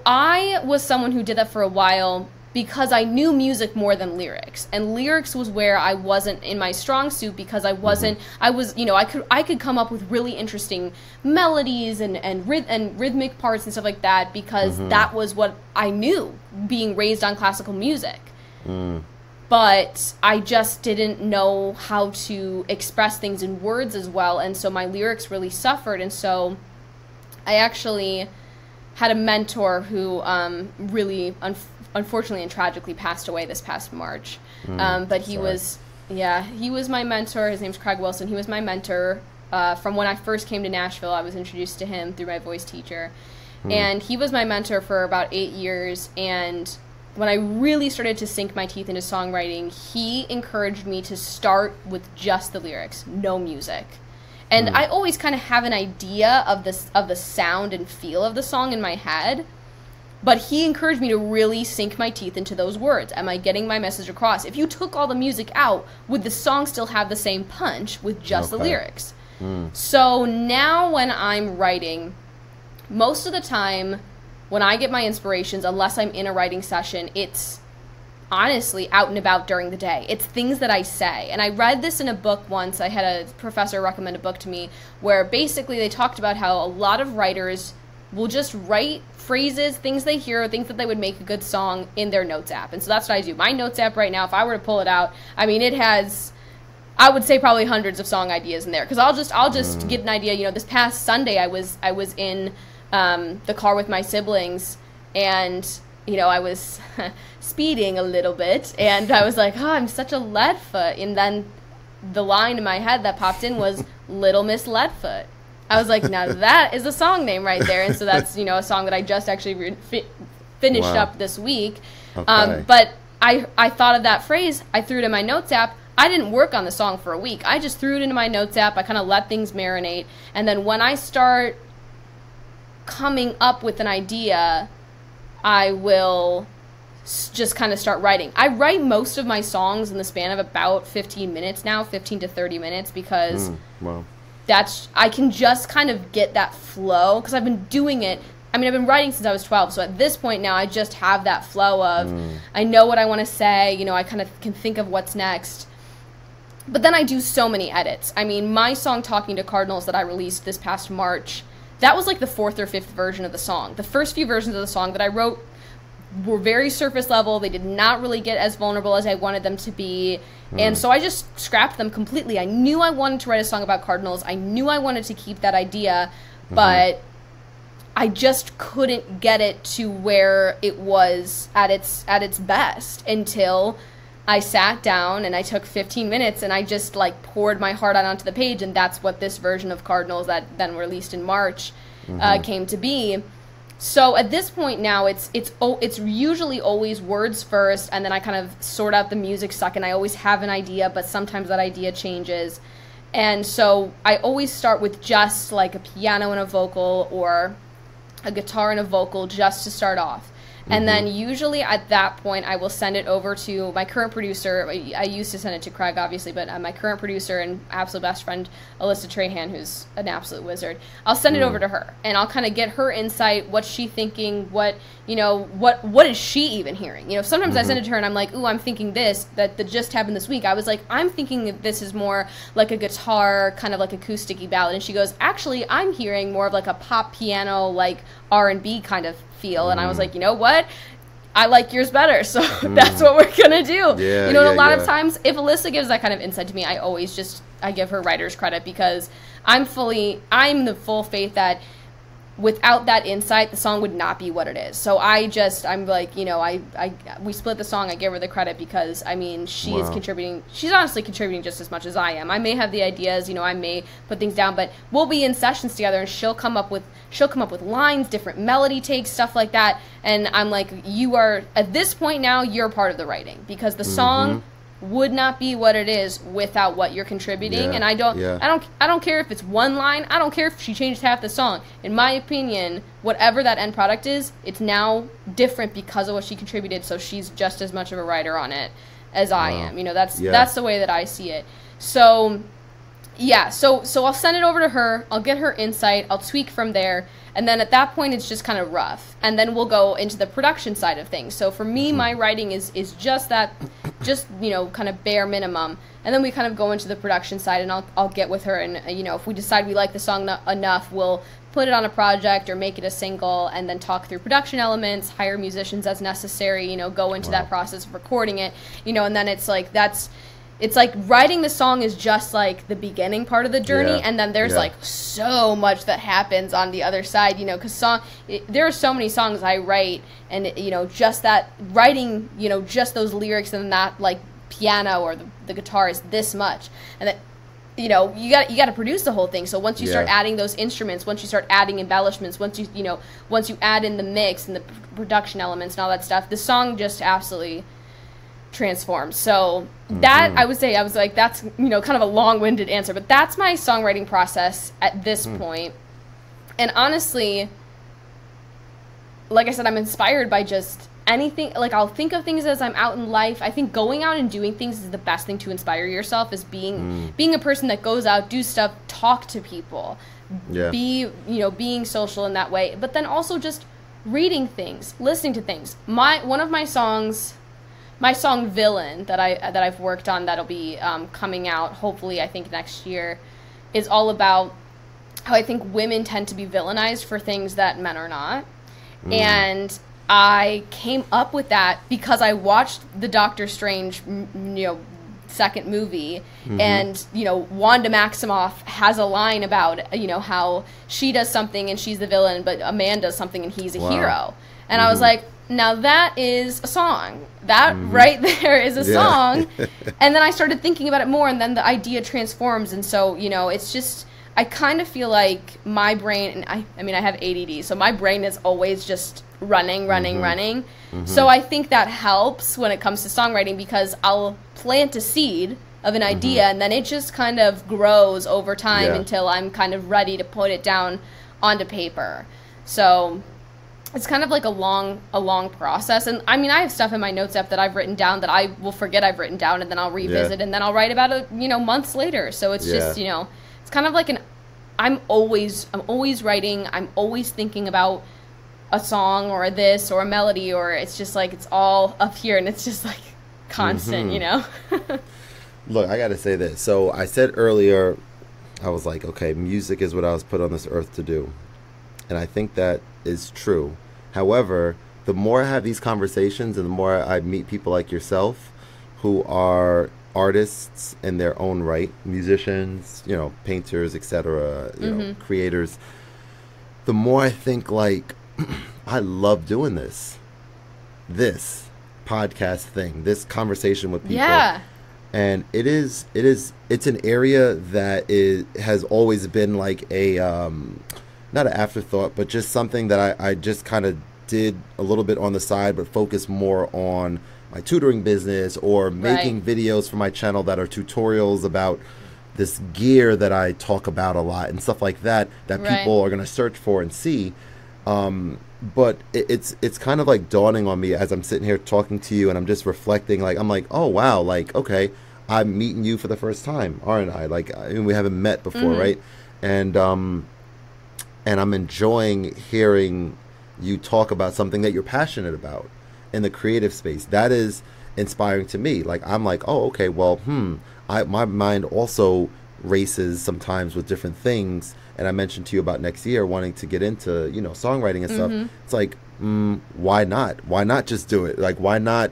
I was someone who did that for a while because I knew music more than lyrics, and lyrics was where I wasn't in my strong suit because I wasn't. I was, you know, I could come up with really interesting melodies and rhythmic parts and stuff like that because that was what I knew, being raised on classical music. But I just didn't know how to express things in words as well, and so my lyrics really suffered. And so I actually had a mentor who really unfortunately and tragically passed away this past March. But he was my mentor. His name's Craig Wilson. He was my mentor from when I first came to Nashville. I was introduced to him through my voice teacher. And he was my mentor for about 8 years. And when I really started to sink my teeth into songwriting, he encouraged me to start with just the lyrics, no music. And I always kind of have an idea of the sound and feel of the song in my head, but he encouraged me to really sink my teeth into those words. Am I getting my message across? If you took all the music out, would the song still have the same punch with just the lyrics? So now when I'm writing, most of the time when I get my inspirations, unless I'm in a writing session, it's honestly out and about during the day. It's things that I say. And I read this in a book once. I had a professor recommend a book to me where basically they talked about how a lot of writers will just write phrases, things they hear, things that they would make a good song in their notes app. And so that's what I do. My notes app right now, if I were to pull it out, I mean, it has, I would say probably hundreds of song ideas in there. Because I'll just get an idea. You know, this past Sunday I was in the car with my siblings, and you know, I was speeding a little bit, and I was like, oh, I'm such a Leadfoot. And then the line in my head that popped in was Little Miss Leadfoot. I was like, now that is a song name right there. And so that's, you know, a song that I just actually finished up this week. Okay. But I thought of that phrase. I threw it in my notes app. I didn't work on the song for a week. I just threw it into my notes app. I kind of let things marinate. And then when I start coming up with an idea, I will just kind of start writing. I write most of my songs in the span of about 15 minutes now, 15 to 30 minutes, because I can just kind of get that flow, because I've been doing it. I mean, I've been writing since I was 12, so at this point now I just have that flow of, I know what I want to say, you know, I kind of can think of what's next. But then I do so many edits. I mean, my song Talking to Cardinals that I released this past March, that was like the 4th or 5th version of the song. The first few versions of the song that I wrote were very surface level. They did not really get as vulnerable as I wanted them to be. And so I just scrapped them completely. I knew I wanted to write a song about Cardinals. I knew I wanted to keep that idea, but I just couldn't get it to where it was at its best until I sat down and I took 15 minutes and I just like poured my heart out onto the page, and that's what this version of Cardinals that then released in March came to be. So at this point now, it's usually always words first, and then I kind of sort out the music second. I always have an idea, but sometimes that idea changes. And so I always start with just like a piano and a vocal, or a guitar and a vocal, just to start off. And then usually at that point, I will send it over to my current producer. I used to send it to Craig, obviously, but my current producer and absolute best friend, Alyssa Trahan, who's an absolute wizard. I'll send it over to her, and I'll kind of get her insight, what's she thinking, what is she even hearing? You know, sometimes I send it to her, and I'm like, ooh, I'm thinking this, that just happened this week. I was like, I'm thinking that this is more like a guitar, kind of like acoustic-y ballad. And she goes, actually, I'm hearing more of like a pop piano, like R&B kind of feel. And I was like, you know what, I like yours better, so that's what we're gonna do. You know, and a lot of times if Alyssa gives that kind of insight to me, I give her writer's credit, because I'm the full faith that without that insight, the song would not be what it is. So I'm like, you know, we split the song. I give her the credit because, I mean, she is contributing. She's honestly contributing just as much as I am. I may have the ideas, you know, I may put things down, but we'll be in sessions together, and she'll come up with lines, different melody takes, stuff like that. And I'm like, you are, at this point now, you're part of the writing, because the song would not be what it is without what you're contributing. And I don't care if it's one line. I don't care if she changed half the song. In my opinion, whatever that end product is, it's now different because of what she contributed. So she's just as much of a writer on it as I am. You know, that's the way that I see it. So so I'll send it over to her. I'll get her insight. I'll tweak from there. And then at that point, it's just kind of rough. And then we'll go into the production side of things. So for me, my writing is just that, you know, kind of bare minimum. And then we kind of go into the production side, and I'll get with her. And, you know, if we decide we like the song enough, we'll put it on a project or make it a single, and then talk through production elements, hire musicians as necessary, you know, go into that process of recording it, you know, and then it's like it's like writing the song is just like the beginning part of the journey, and then there's like so much that happens on the other side, you know, because there are so many songs I write, and, you know, just that writing, you know, just those lyrics and that like piano or the guitar is this much, and that, you know, you got to produce the whole thing. So once you start adding those instruments, once you start adding embellishments, once you add in the mix and the production elements and all that stuff, the song just absolutely transforms. So that, I would say, I was like, that's, you know, kind of a long-winded answer, but that's my songwriting process at this point. And honestly, like I said, I'm inspired by just anything. Like, I'll think of things as I'm out in life. I think going out and doing things is the best thing to inspire yourself, is being a person that goes out, do stuff, talk to people, being social in that way, but then also just reading things, listening to things. One of my songs my song Villain that I've worked on that'll be coming out hopefully I think next year is all about how I think women tend to be villainized for things that men are not. And I came up with that because I watched the Doctor Strange, second movie, and Wanda Maximoff has a line about how she does something and she's the villain, but a man does something and he's a hero. And I was like, now that is a song. That right there is a song. And then I started thinking about it more, and then the idea transforms. And so it's just, I kind of feel like my brain, and I have ADD, so my brain is always just running. So I think that helps when it comes to songwriting, because I'll plant a seed of an idea and then it just kind of grows over time until I'm kind of ready to put it down onto paper. So it's kind of like a long process. And I have stuff in my notes app that I've written down that I will forget I've written down, and then I'll revisit and then I'll write about it months later. So it's just it's kind of like I'm always writing. I'm always thinking about a song or this or a melody, or it's just like it's all up here and it's just like constant. Look, I gotta say this. So I said earlier, I was like, okay, music is what I was put on this earth to do, and I think that is true. However, the more I have these conversations and the more I meet people like yourself who are artists in their own right, musicians, painters, etc., creators, the more I think like I love doing this podcast thing, this conversation with people. Yeah. And it's an area that has always been like a not an afterthought, but just something that I just kind of did a little bit on the side, but focus more on my tutoring business or making videos for my channel that are tutorials about this gear that I talk about a lot and stuff like that people are going to search for and see. But it's kind of like dawning on me as I'm sitting here talking to you and I'm just reflecting, like, I'm like, oh, wow, like, okay, I'm meeting you for the first time, aren't I? Like, we haven't met before, right? And I'm enjoying hearing you talk about something that you're passionate about in the creative space. That is inspiring to me. Like, I'm like, oh, okay, well, my mind also races sometimes with different things. And I mentioned to you about next year wanting to get into, songwriting and stuff. It's like, why not? Why not just do it? Like, why not,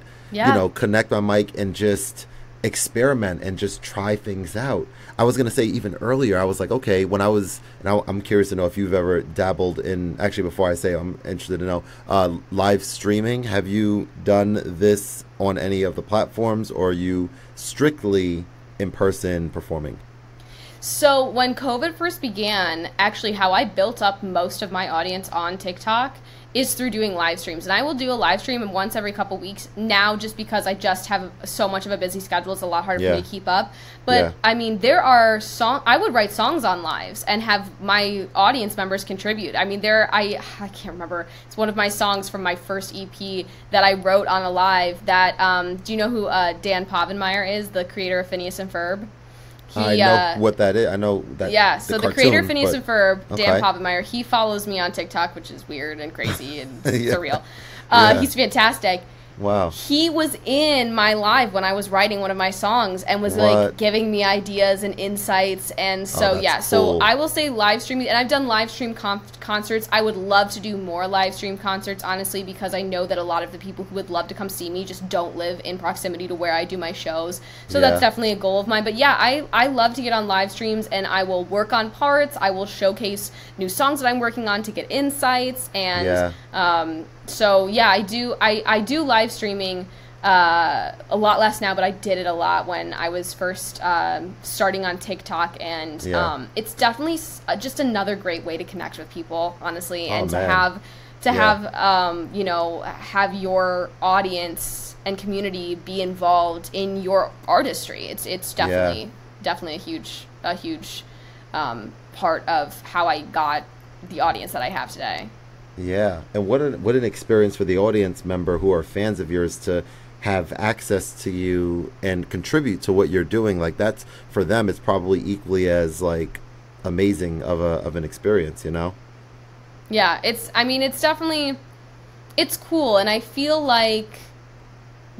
connect my mic and just experiment and just try things out? I was going to say even earlier, I was like, okay, when I'm curious to know if you've ever dabbled in, actually, before I say, I'm interested to know, live streaming. Have you done this on any of the platforms, or are you strictly in person performing? So when COVID first began, actually how I built up most of my audience on TikTok is through doing live streams. And I will do a live stream once every couple weeks now, just because I just have so much of a busy schedule. It's a lot harder for me to keep up. But there are I would write songs on lives and have my audience members contribute. I can't remember. It's one of my songs from my first EP that I wrote on a live that, do you know who Dan Povenmire is, the creator of Phineas and Ferb? I know what that is. I know that. Yeah, so the creator of Phineas and Ferb, Dan Povenmire, he follows me on TikTok, which is weird and crazy and surreal. He's fantastic. Wow. He was in my live when I was writing one of my songs and was like giving me ideas and insights. And so, cool. So I will say live streaming, and I've done live stream concerts. I would love to do more live stream concerts, honestly, because I know that a lot of the people who would love to come see me just don't live in proximity to where I do my shows. So that's definitely a goal of mine. But yeah, I love to get on live streams, and I will work on parts. I will showcase new songs that I'm working on to get insights. And so yeah, I do live streaming a lot less now, but I did it a lot when I was first starting on TikTok, and it's definitely just another great way to connect with people, honestly, and to have your audience and community be involved in your artistry. It's definitely a huge part of how I got the audience that I have today. Yeah, and what an experience for the audience member who are fans of yours to have access to you and contribute to what you're doing. Like, that's, for them, it's probably equally as like amazing of an experience, Yeah, it's definitely, it's cool, and I feel like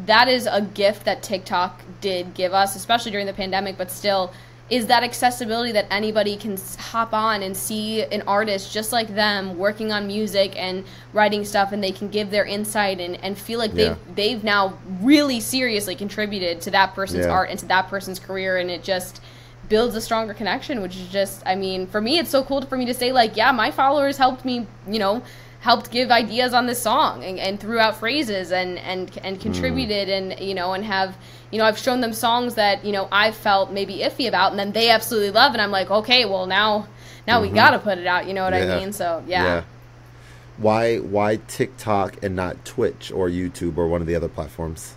that is a gift that TikTok did give us, especially during the pandemic, but still, is that accessibility that anybody can hop on and see an artist just like them working on music and writing stuff, and they can give their insight and feel like they've now really seriously contributed to that person's art and to that person's career, and it just builds a stronger connection, which is just, I mean, for me, it's so cool for me to say, like, yeah, my followers helped me, you know, helped give ideas on this song and threw out phrases and contributed and, you know, and have, you know, I've shown them songs that, you know, I felt maybe iffy about, and then they absolutely love, and I'm like, okay, well, now we gotta put it out, you know what I mean? So, yeah. Why TikTok and not Twitch or YouTube or one of the other platforms?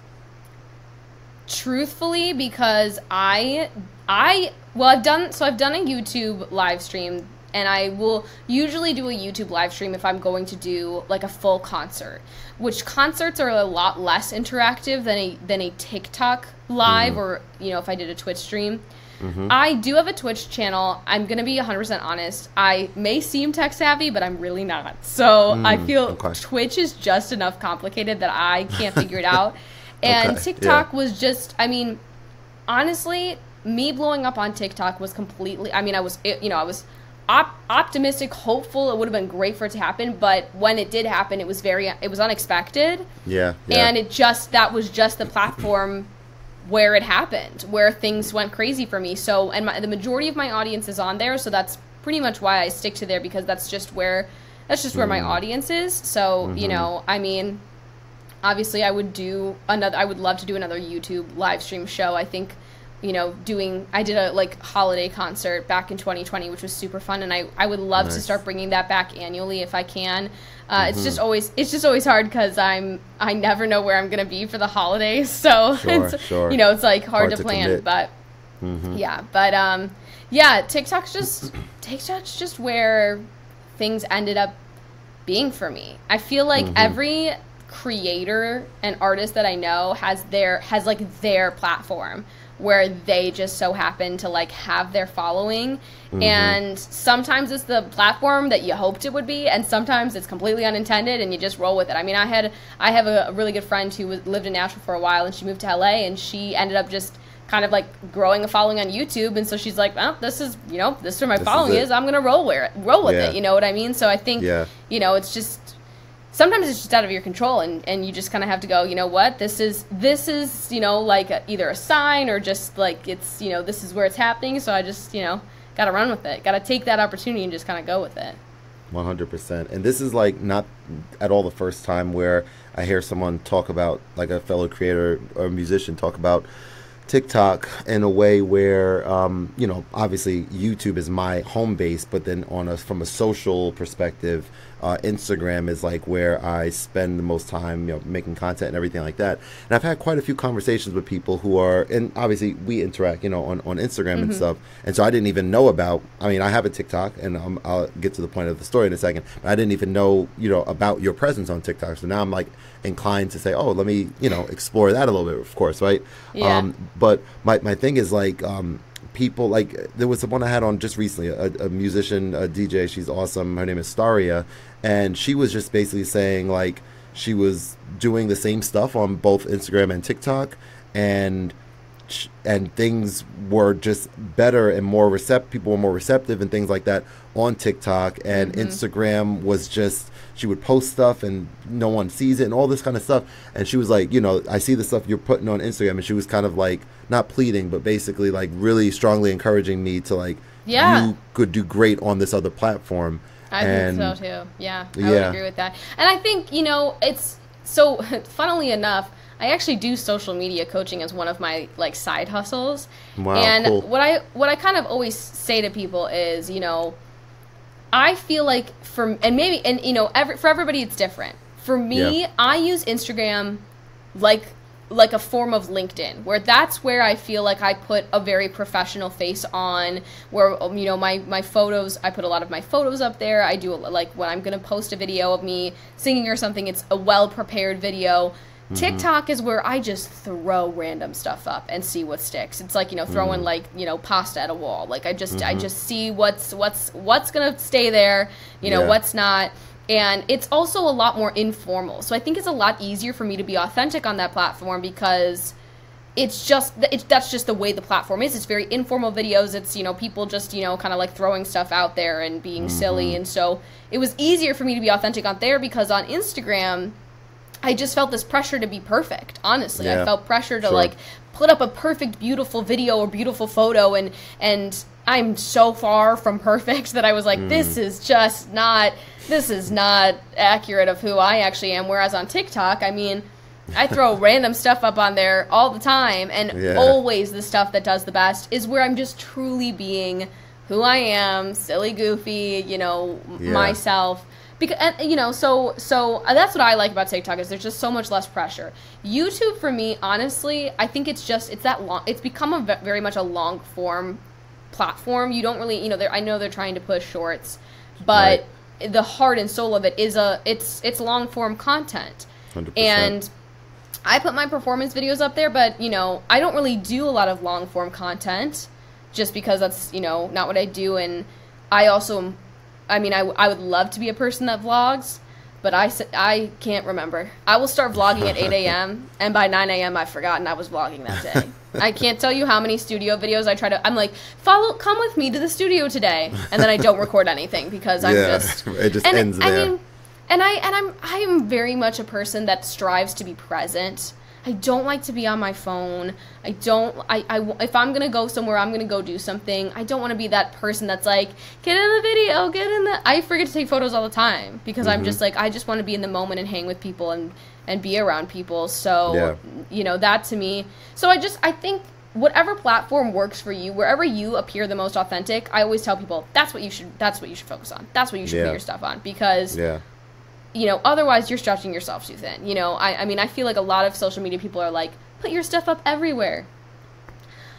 Truthfully, because I've done a YouTube live stream, and I will usually do a YouTube live stream if I'm going to do like a full concert, which concerts are a lot less interactive than a TikTok live or, you know, if I did a Twitch stream. I do have a Twitch channel. I'm going to be 100% honest. I may seem tech savvy, but I'm really not. So I feel Twitch is just enough complicated that I can't figure it out. And TikTok was just, I mean, honestly, me blowing up on TikTok was completely, I mean, I was optimistic, hopeful. It would have been great for it to happen, but when it did happen, it was unexpected. And that was just the platform where it happened, where things went crazy for me. So, and the majority of my audience is on there, so that's pretty much why I stick to there, because that's just where my audience is. So, you know, I mean, obviously I would love to do another YouTube live stream show. I think, you know, I did a like holiday concert back in 2020, which was super fun, and I would love to start bringing that back annually if I can. It's just always hard because I never know where I'm gonna be for the holidays, so you know, it's like hard to plan. Commit. But TikTok's just where things ended up being for me. I feel like every creator and artist that I know has their platform where they just so happen to like have their following, and sometimes it's the platform that you hoped it would be, and sometimes it's completely unintended and you just roll with it. I mean, I have a really good friend who lived in Nashville for a while, and she moved to LA, and she ended up just kind of like growing a following on YouTube, and so she's like, well, this is where my following is. I'm gonna roll with it. You know what I mean? So I think you know, it's just, sometimes it's just out of your control, and you just kind of have to go, you know what, this is you know, like either a sign or just like, it's, you know, this is where it's happening, so I just, you know, gotta run with it, gotta take that opportunity and just kind of go with it. 100%. And this is like not at all the first time where I hear someone talk about, like a fellow creator or musician talk about TikTok in a way where, you know, obviously YouTube is my home base, but then from a social perspective, Instagram is like where I spend the most time, you know, making content and everything like that. And I've had quite a few conversations with people who are, and obviously we interact, you know, on Instagram and stuff. And so I didn't even know about, I mean, I have a TikTok, and I'll get to the point of the story in a second, but I didn't even know, you know, about your presence on TikTok. So now I'm like inclined to say, oh, let me, you know, explore that a little bit, of course, right? But my thing is like, people, like, there was the one I had on just recently, a musician, a DJ, she's awesome, her name is Staria, and she was just basically saying like she was doing the same stuff on both Instagram and TikTok, and things were just better and more people were more receptive and things like that on TikTok, and Instagram was just, she would post stuff and no one sees it and all this kind of stuff, and she was like, you know, I see the stuff you're putting on Instagram, and she was kind of like not pleading, but basically like really strongly encouraging me to like, you could do great on this other platform. I think so too. Yeah, I would agree with that. And I think, you know, it's so, funnily enough, I actually do social media coaching as one of my like side hustles. Wow, and cool. what I kind of always say to people is, you know, I feel like for everybody it's different. For me, I use Instagram like a form of LinkedIn, where that's where I feel like I put a very professional face on, where, you know, my photos, I put a lot of my photos up there. I do, like, when I'm going to post a video of me singing or something, it's a well-prepared video. TikTok is where I just throw random stuff up and see what sticks. It's like, you know, throwing like, you know, pasta at a wall. Like I just see what's going to stay there, you know, what's not. And it's also a lot more informal. So I think it's a lot easier for me to be authentic on that platform because that's just the way the platform is. It's very informal videos. It's, you know, people just, you know, kind of like throwing stuff out there and being silly. And so it was easier for me to be authentic on there because on Instagram, I just felt this pressure to be perfect, honestly. I felt pressure to like put up a perfect, beautiful video or beautiful photo, and I'm so far from perfect that I was like, this is not accurate of who I actually am. Whereas on TikTok, I mean, I throw random stuff up on there all the time, and always the stuff that does the best is where I'm just truly being who I am, silly, goofy, you know, myself. Because, you know, so that's what I like about TikTok is there's just so much less pressure. YouTube for me, honestly, I think it's become very much a long form platform. You don't really, you know, I know they're trying to push shorts, but the heart and soul of it is it's long form content. 100%. And I put my performance videos up there, but, you know, I don't really do a lot of long form content just because that's, you know, not what I do. And I also, I mean, I would love to be a person that vlogs, but I can't remember. I will start vlogging at 8 a.m., and by 9 a.m. I've forgotten I was vlogging that day. I can't tell you how many studio videos I'm like, come with me to the studio today, and then I don't record anything because I'm just... it just ends there. I mean, I am very much a person that strives to be present. I don't like to be on my phone. If I'm going to go somewhere, I'm going to go do something. I don't want to be that person that's like, get in the video, I forget to take photos all the time because I'm just like, I just want to be in the moment and hang with people and be around people. So, you know, that to me. So I think whatever platform works for you, wherever you appear the most authentic, I always tell people that's what you should focus on. That's what you should put your stuff on because you know, otherwise you're stretching yourself too thin. You know, I mean, I feel like a lot of social media people are like, put your stuff up everywhere.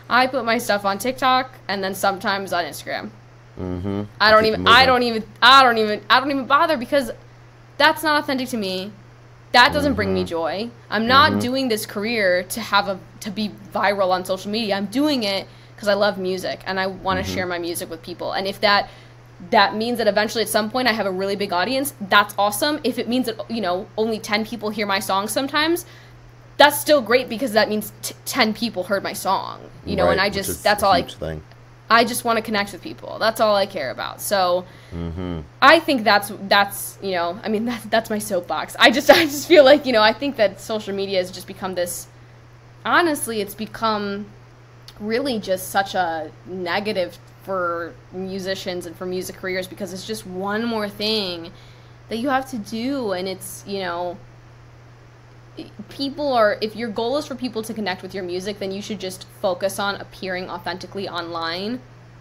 I put my stuff on TikTok and then sometimes on Instagram. I don't even bother because that's not authentic to me. That doesn't bring me joy. I'm not doing this career to be viral on social media. I'm doing it because I love music and I want to share my music with people. And if that means that eventually at some point I have a really big audience, that's awesome. If it means that, you know, only 10 people hear my song sometimes, that's still great because that means 10 people heard my song, you know, and I just, that's all I just want to connect with people. That's all I care about. So I think that's, you know, I mean, that's my soapbox. I just feel like, you know, I think that social media has just become this, honestly, it's become really just such a negative for musicians and for music careers because it's just one more thing that you have to do. And it's, you know, if your goal is for people to connect with your music, then you should just focus on appearing authentically online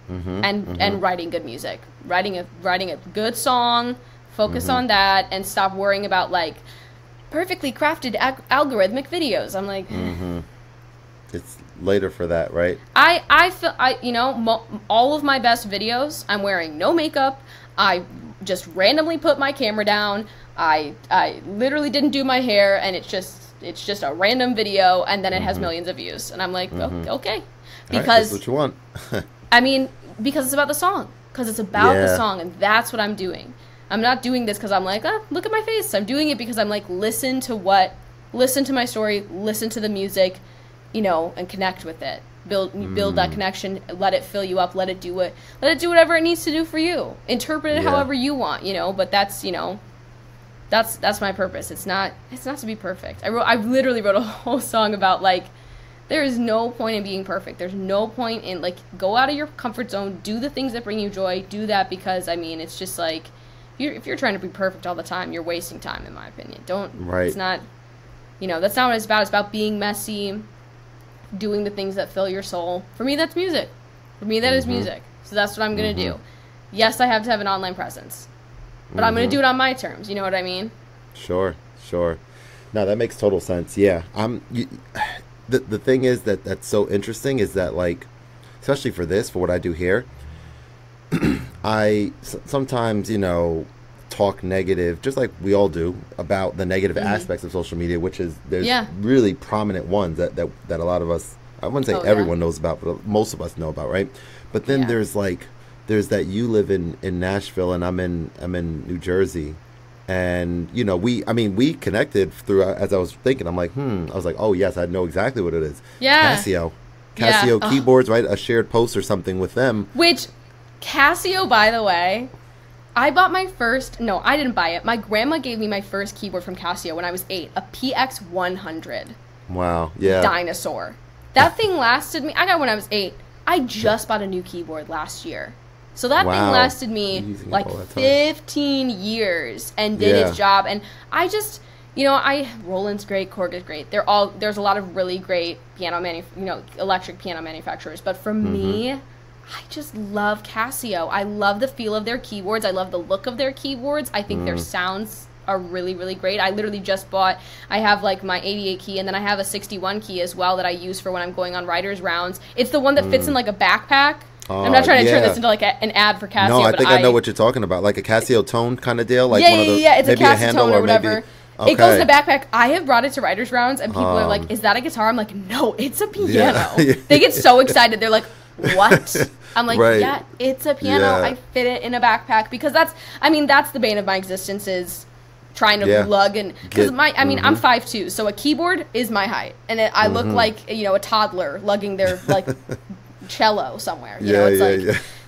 and writing good music, writing a good song, focus on that and stop worrying about like perfectly crafted algorithmic videos. I'm like, it's later for that, right? I feel, you know, all of my best videos, I'm wearing no makeup. I just randomly put my camera down. I literally didn't do my hair, and it's just a random video, and then it has millions of views. And I'm like, okay. Because that's what you want. I mean, because it's about the song. Because it's about the song, and that's what I'm doing. I'm not doing this because I'm like, look at my face. I'm doing it because I'm like, listen to my story, listen to the music, you know, and connect with it. Build that connection. Let it fill you up. Let it do whatever it needs to do for you. Interpret it however you want, you know. But that's, you know, that's my purpose. It's not to be perfect. I literally wrote a whole song about like, there is no point in being perfect. There's no point in like, go out of your comfort zone. Do the things that bring you joy. Do that because I mean, it's just like, if you're trying to be perfect all the time, you're wasting time, in my opinion. It's not, you know, that's not what it's about. It's about being messy. Doing the things that fill your soul. For me, that's music. For me, that is music. So that's what I'm going to do. Yes, I have to have an online presence. But I'm going to do it on my terms. You know what I mean? Sure. No, that makes total sense. Yeah. The thing is that's so interesting is that, like, especially for what I do here, I sometimes, you know, talk negative, just like we all do, about the negative aspects of social media, which is there's really prominent ones that a lot of us, I wouldn't say everyone knows about, but most of us know about, right? But then there's that you live in Nashville and I'm in New Jersey, And we connected through, as I was thinking, I'm like, I was like, oh yes, I know exactly what it is. Yeah. Casio Yeah. keyboards, right? A shared post or something with them. Which, Casio, by the way, I bought my first, no, I didn't buy it. My grandma gave me my first keyboard from Casio when I was 8, a PX100. Wow, yeah. Dinosaur. That thing lasted me, I got it when I was 8. I just bought a new keyboard last year. So that thing lasted me like 15 years and did its job. And I just, Roland's great, Korg is great. There's a lot of really great electric piano manufacturers. But for me, I just love Casio. I love the feel of their keyboards. I love the look of their keyboards. I think their sounds are really, really great. I literally just I have like my 88 key, and then I have a 61 key as well that I use for when I'm going on writer's rounds. It's the one that fits in like a backpack. I'm not trying to turn this into like an ad for Casio. No, I think I know what you're talking about, like a Casio tone kind of deal. Like it's a Casio tone or whatever. Okay. It goes in a backpack. I have brought it to writers' rounds, and people are like, "Is that a guitar?" I'm like, "No, it's a piano." Yeah. They get so excited. They're like, "What?" I'm like, "Yeah, it's a piano. Yeah. I fit it in a backpack because that's the bane of my existence is trying to lug and because I'm 5'2", so a keyboard is my height, and I look like a toddler lugging their like cello somewhere.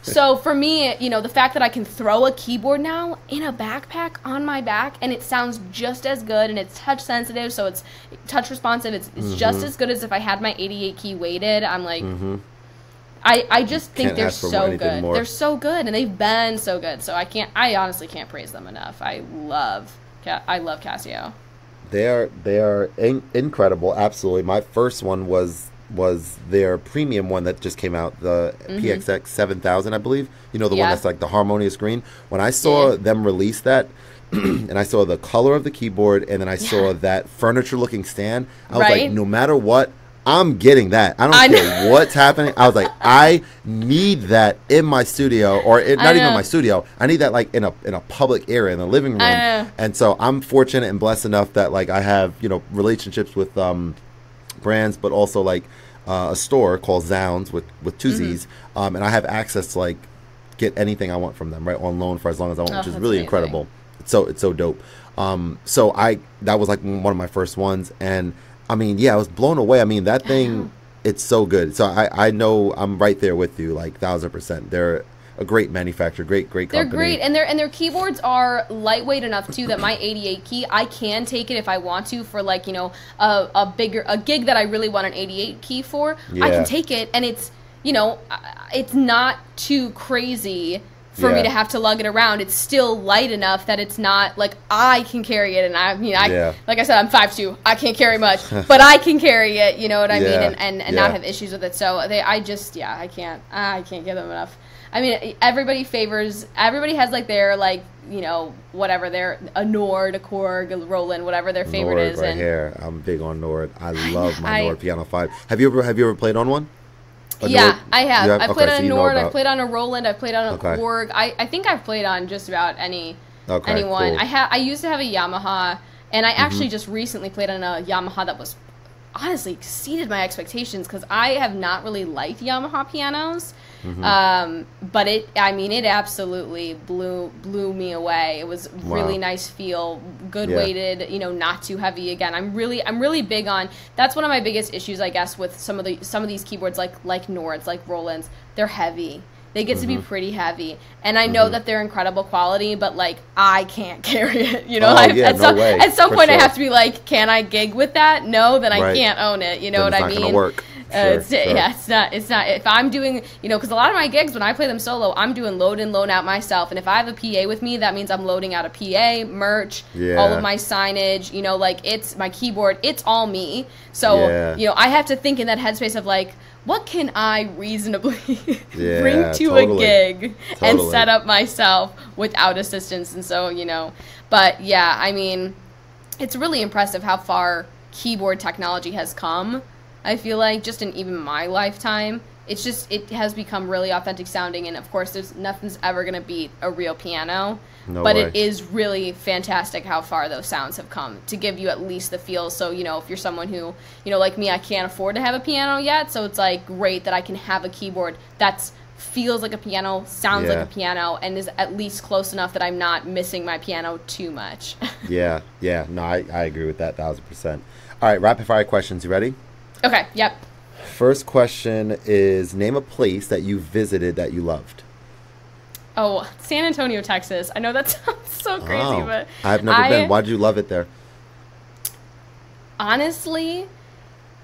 So for me, the fact that I can throw a keyboard now in a backpack on my back and it sounds just as good, and it's touch sensitive, so it's touch responsive. It's just as good as if I had my 88 key weighted. I'm like, I just think they're so good. More. They're so good, and they've been so good. So I honestly can't praise them enough. I love Casio. They are incredible. Absolutely. My first one was their premium one that just came out, the PXX 7000, I believe. The one that's like the harmonious green. When I saw them release that, and I saw the color of the keyboard, and then I saw that furniture-looking stand, I was like, no matter what, I'm getting that. I don't care what's happening. I was like, I need that in my studio, not even in my studio. I need that like in a public area, in the living room. And so I'm fortunate and blessed enough that like I have relationships with brands, but also like a store called Zounds with two Z's, and I have access to like get anything I want from them right on loan for as long as I want, which is really incredible. It's so dope. So that was like one of my first ones, and I was blown away. That thing, it's so good. So I know I'm right there with you, like 1,000%. They're a great manufacturer, great company. They're great, and their keyboards are lightweight enough too that my 88 key, I can take it if I want to for like a gig that I really want an 88 key for. I can take it, and it's it's not too crazy for me to have to lug it around. It's still light enough that it's not like I can carry it, and like I said, I'm 5'2". I can't carry much, but I can carry it. You know what I mean, and not have issues with it. So I can't give them enough. Everybody has like their like whatever their a Nord, a Korg, a Roland, whatever their favorite Nord is. Right here, I'm big on Nord. I love my Nord Piano 5. Have you ever played on one? I have. I played on a Nord. I played on a Roland. I played on a Korg. I think I've played on just about anyone. Cool. I used to have a Yamaha, and I actually just recently played on a Yamaha that was honestly exceeded my expectations because I have not really liked Yamaha pianos. But it absolutely blew me away. It was really nice feel, good weighted, not too heavy. Again, I'm really big on, that's one of my biggest issues, I guess, with some of these keyboards like Nords, like Rolands. They're heavy. They get to be pretty heavy, and I know that they're incredible quality, but like I can't carry it. At some point I have to be like, can I gig with that? No, then I can't own it. You know what I mean? It's not gonna work. It's not. If I'm doing, because a lot of my gigs, when I play them solo, I'm doing load in, load out myself. And if I have a PA with me, that means I'm loading out a PA, merch, all of my signage, it's my keyboard, it's all me. So, I have to think in that headspace of like, what can I reasonably bring to a gig and set up myself without assistance? And so, but it's really impressive how far keyboard technology has come. I feel like just in even my lifetime, it has become really authentic sounding, and of course nothing's ever going to beat a real piano. But it is really fantastic how far those sounds have come to give you at least the feel. So, if you're someone who, like me, I can't afford to have a piano yet, so it's like great that I can have a keyboard that's feels like a piano, sounds like Yeah. a piano, and is at least close enough that I'm not missing my piano too much. Yeah. No, I agree with that 1000%. All right, rapid fire questions. You ready? Okay, yep. First question is, name a place that you visited that you loved. Oh, San Antonio, Texas. I know that sounds so crazy, Oh, but I've never been. Why did you love it there? Honestly,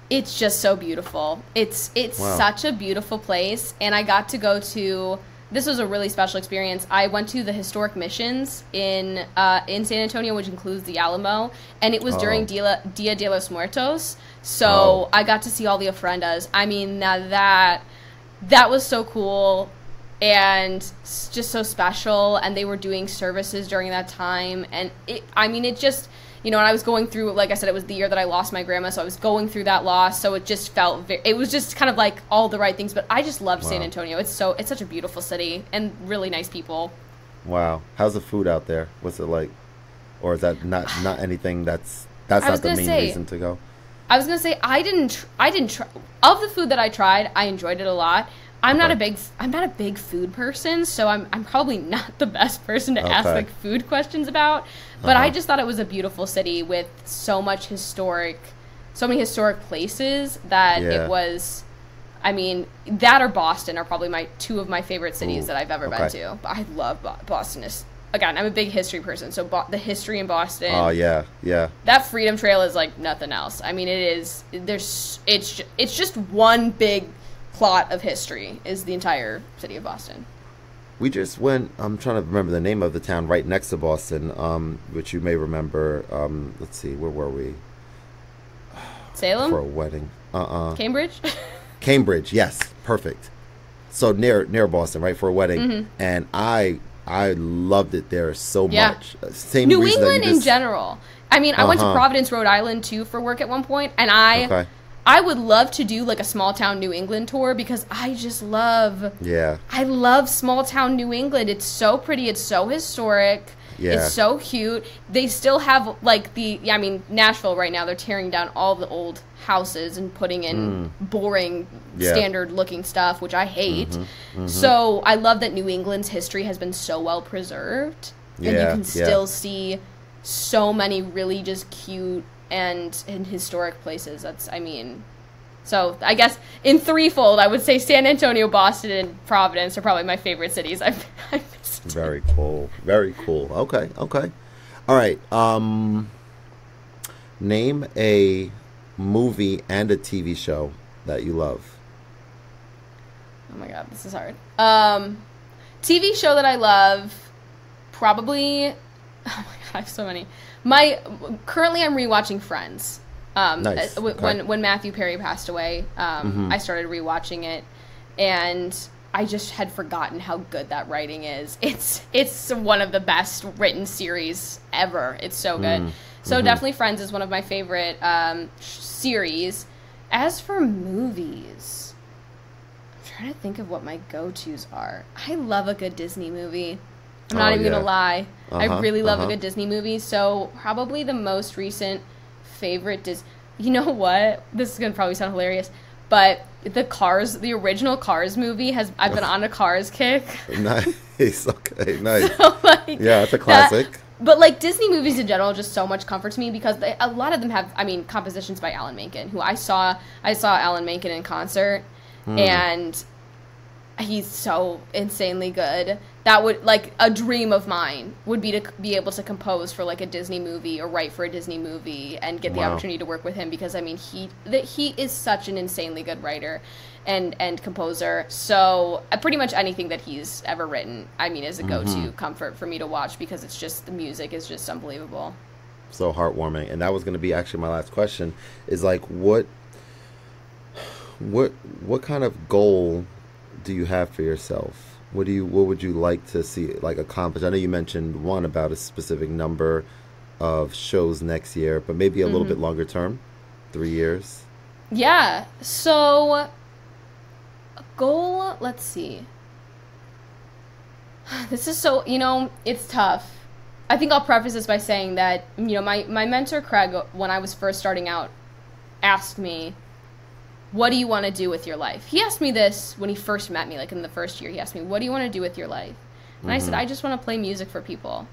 it's just so beautiful. It's Wow. such a beautiful place, and I got to go to. This was a really special experience. I went to the historic missions in San Antonio, which includes the Alamo, and it was during Dia de los Muertos. So I got to see all the ofrendas. I mean, that was so cool and just so special. And they were doing services during that time, and it just. And I was going through, like I said, it was the year that I lost my grandma, so I was going through that loss, so it just felt, it was just kind of like all the right things, but I just loved San Antonio. It's such a beautiful city, and really nice people. Wow. How's the food out there? What's it like? Or is that not anything that's not the main reason to go? I was going to say, I didn't try, of the food that I tried, I enjoyed it a lot. I'm not a big food person, so I'm probably not the best person to ask like food questions about. But I just thought it was a beautiful city with so many historic places that it was. I mean, that or Boston are probably two of my favorite cities that I've ever been to. But I love Boston. Again, I'm a big history person, so the history in Boston. Oh yeah. That Freedom Trail is like nothing else. I mean, it's just one big plot of history is the entire city of Boston. We just went, I'm trying to remember the name of the town right next to Boston, which you may remember. Let's see, where were we? Salem? For a wedding. Cambridge? Cambridge, yes, perfect. So near Boston, right, for a wedding. And I loved it there so much. Same New reason England that you in general. I mean, I went to Providence, Rhode Island, too, for work at one point, and I would love to do like a small town New England tour because I just love. Yeah. I love small town New England. It's so pretty. It's so historic. Yeah. It's so cute. They still have like Nashville right now. They're tearing down all the old houses and putting in boring, standard looking stuff, which I hate. So I love that New England's history has been so well preserved, and you can still see so many really just cute and historic places. So I guess in threefold, I would say San Antonio, Boston, and Providence are probably my favorite cities I've visited. Very cool. Okay. All right. Name a movie and a TV show that you love. Oh my god, this is hard. TV show that I love, probably. Oh my god, I have so many. Currently I'm rewatching Friends. Nice. When Matthew Perry passed away, I started rewatching it, and I just had forgotten how good that writing is. It's one of the best written series ever. It's so good. So definitely Friends is one of my favorite series. As for movies, I'm trying to think of what my go-tos are. I love a good Disney movie. I'm not even going to lie. I really love a good Disney movie. So probably the most recent favorite You know what? This is going to probably sound hilarious. But the original Cars movie I've been on a Cars kick. Nice. Okay, nice. So, yeah, it's a classic. But like Disney movies in general, just so much comfort to me because a lot of them have, compositions by Alan Menken, who I saw Alan Menken in concert, and he's so insanely good. That would, like, a dream of mine would be to be able to compose for like a Disney movie or write for a Disney movie and get the opportunity to work with him because he is such an insanely good writer and composer. So pretty much anything that he's ever written, is a go-to comfort for me to watch because it's just, the music is just unbelievable. So heartwarming. And that was going to be actually my last question is like, what kind of goal do you have for yourself? What would you like to see like accomplished? I know you mentioned one about a specific number of shows next year, but maybe a little bit longer term, 3 years. Yeah. So a goal, let's see. This is so, it's tough. I think I'll preface this by saying that, my mentor Craig, when I was first starting out, asked me, what do you want to do with your life? He asked me this when he first met me, like in the first year. He asked me, what do you want to do with your life? And I said, I just want to play music for people.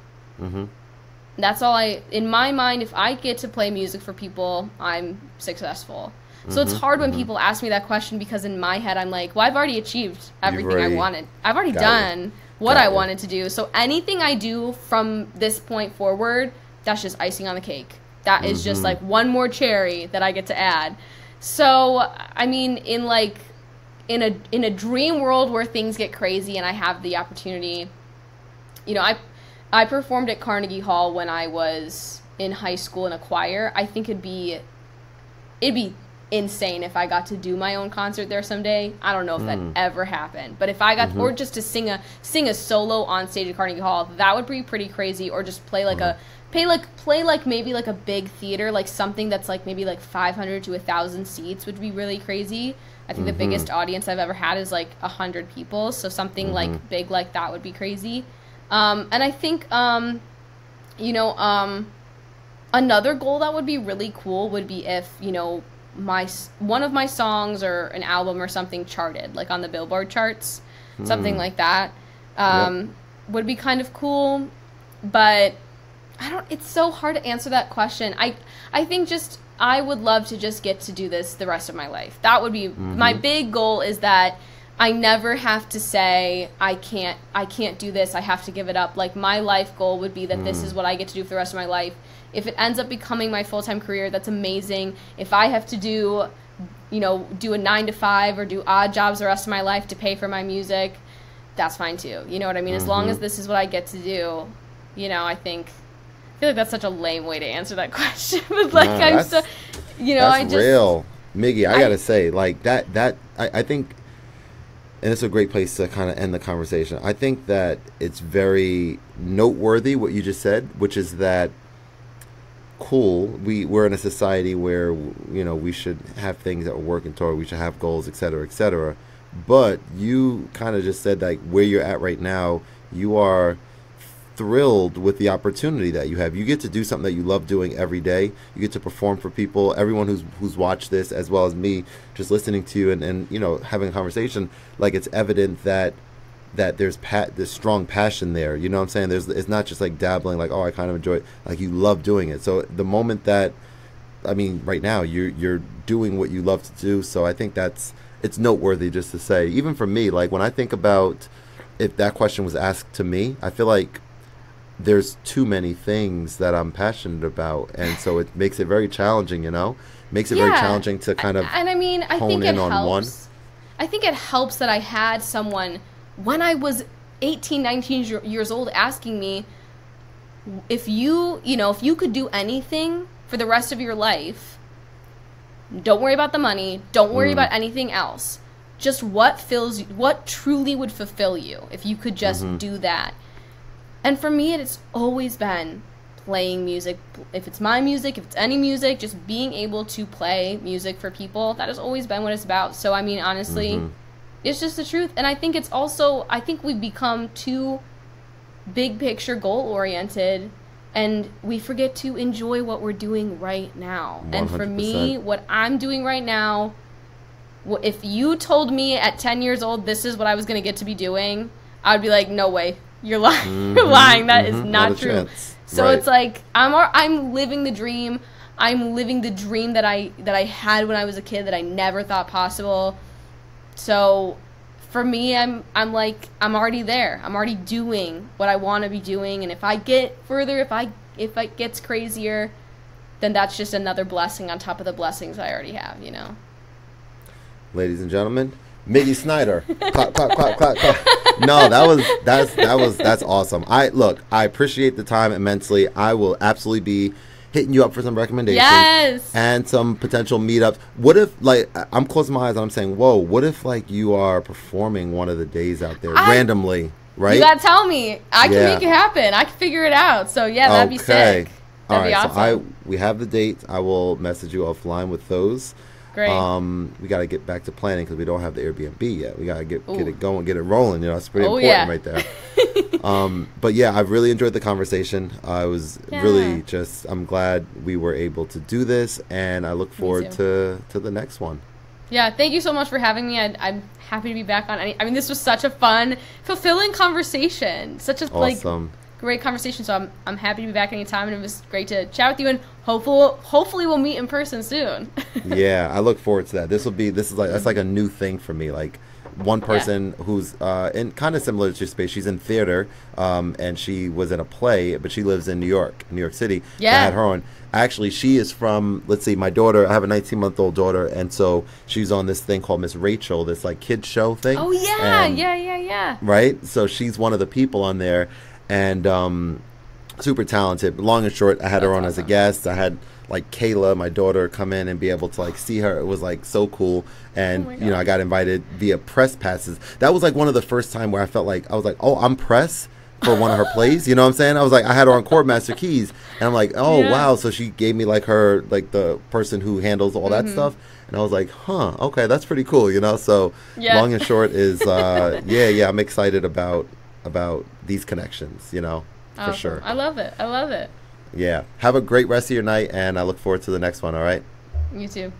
That's all in my mind, if I get to play music for people, I'm successful. So it's hard when people ask me that question, because in my head, I'm like, well, I've already achieved everything I wanted. I've already done what I wanted to do. So anything I do from this point forward, that's just icing on the cake. That is just like one more cherry that I get to add. So, I mean, in a dream world where things get crazy and I have the opportunity, you know, I performed at Carnegie Hall when I was in high school in a choir. I think it'd be insane if I got to do my own concert there someday. I don't know if that ever happened, but if I got or just to sing a solo on stage at Carnegie Hall, that would be pretty crazy. Or just play maybe like a big theater, like something that's like maybe like 500 to 1,000 seats would be really crazy. I think the biggest audience I've ever had is like 100 people, so something like big like that would be crazy. And I think another goal that would be really cool would be if, you know, one of my songs or an album or something charted, like on the Billboard charts, something like that, would be kind of cool. But it's so hard to answer that question. I think just, I would love to just get to do this the rest of my life. That would be my big goal, is that I never have to say, I can't do this, I have to give it up. Like, my life goal would be that this is what I get to do for the rest of my life. If it ends up becoming my full-time career, that's amazing. If I have to do a 9-to-5 or do odd jobs the rest of my life to pay for my music, that's fine too. You know what I mean? As long as this is what I get to do, you know, I feel like that's such a lame way to answer that question. But like, that's real. Miggie, I gotta say, like, I think, and it's a great place to kind of end the conversation. I think that it's very noteworthy what you just said, which is that, cool, we're in a society where, you know, we should have things that we're working toward, we should have goals, etc., etc. But you kind of just said, like, where you're at right now, you are thrilled with the opportunity that you have. You get to do something that you love doing every day. You get to perform for people. Everyone who's watched this, as well as me, just listening to you and you know, having a conversation, like, it's evident that there's this strong passion there. You know what I'm saying? It's not just like dabbling, like, oh, I kind of enjoy it. Like, you love doing it. So the moment that, I mean, right now you're doing what you love to do. So I think it's noteworthy just to say. Even for me, like, when I think about if that question was asked to me, I feel like there's too many things that I'm passionate about, and so it makes it very challenging. You know, makes it very challenging to kind of and I mean, I hone think in it on helps. one. I think it helps that I had someone when I was 18, 19 years old asking me, if you could do anything for the rest of your life, don't worry about the money, don't worry about anything else. Just what truly would fulfill you if you could just do that. And for me, it's always been playing music. If it's my music, if it's any music, just being able to play music for people, that has always been what it's about. So, I mean, honestly, it's just the truth. And I think it's also, I think we've become too big picture goal oriented, and we forget to enjoy what we're doing right now. 100%. And for me, what I'm doing right now, if you told me at 10 years old this is what I was going to get to be doing, I'd be like, no way. You're lying. You're lying. That is not true. Chance. So it's like I'm living the dream. I'm living the dream that I had when I was a kid that I never thought possible. So for me, I'm already there. I'm already doing what I want to be doing, and if I get further, if it gets crazier, then that's just another blessing on top of the blessings I already have, you know. Ladies and gentlemen, Miggie Snyder. Clap, clap, clap, clap, clap. No, that's awesome. I appreciate the time immensely. I will absolutely be hitting you up for some recommendations and some potential meetups. What if, like, I'm closing my eyes and I'm saying, whoa, what if, like, you are performing one of the days out there randomly, right? You gotta tell me. I can make it happen. I can figure it out. So yeah, that'd be sick. That'd be awesome. So we have the dates. I will message you offline with those. Great. We got to get back to planning because we don't have the Airbnb yet. We got to get it going, get it rolling. You know, it's pretty important right there. But yeah, I've really enjoyed the conversation. I was really I'm glad we were able to do this, and I look forward to the next one. Yeah, thank you so much for having me. I'm happy to be back on. I mean, this was such a fun, fulfilling conversation. Such a Awesome. great conversation. So I'm happy to be back anytime, and it was great to chat with you. And hopefully we'll meet in person soon. Yeah, I look forward to that. That's like a new thing for me. Like one person who's in kind of similar to your space. She's in theater, and she was in a play, but she lives in New York City. Yeah, so I had her on. Actually, she is from, let's see, my daughter. I have a 19-month-old daughter, and so she's on this thing called Miss Rachel, this like kids show thing. Oh yeah, yeah. Right. So she's one of the people on there, and super talented. Long and short, I had her on as a guest. I had like Kayla, my daughter, come in and be able to like see her. It was like so cool. And you know, I got invited via press passes. That was like one of the first time where I felt like I was like, oh, I'm press for one of her plays. You know what I'm saying? I was like, I had her on Chord Master Keys, and I'm like, oh wow. So she gave me like her, like the person who handles all that stuff. And I was like, huh, okay, that's pretty cool, you know? So long and short is yeah, I'm excited about these connections, you know, for sure. I love it. Yeah. Have a great rest of your night, and I look forward to the next one, all right? You too.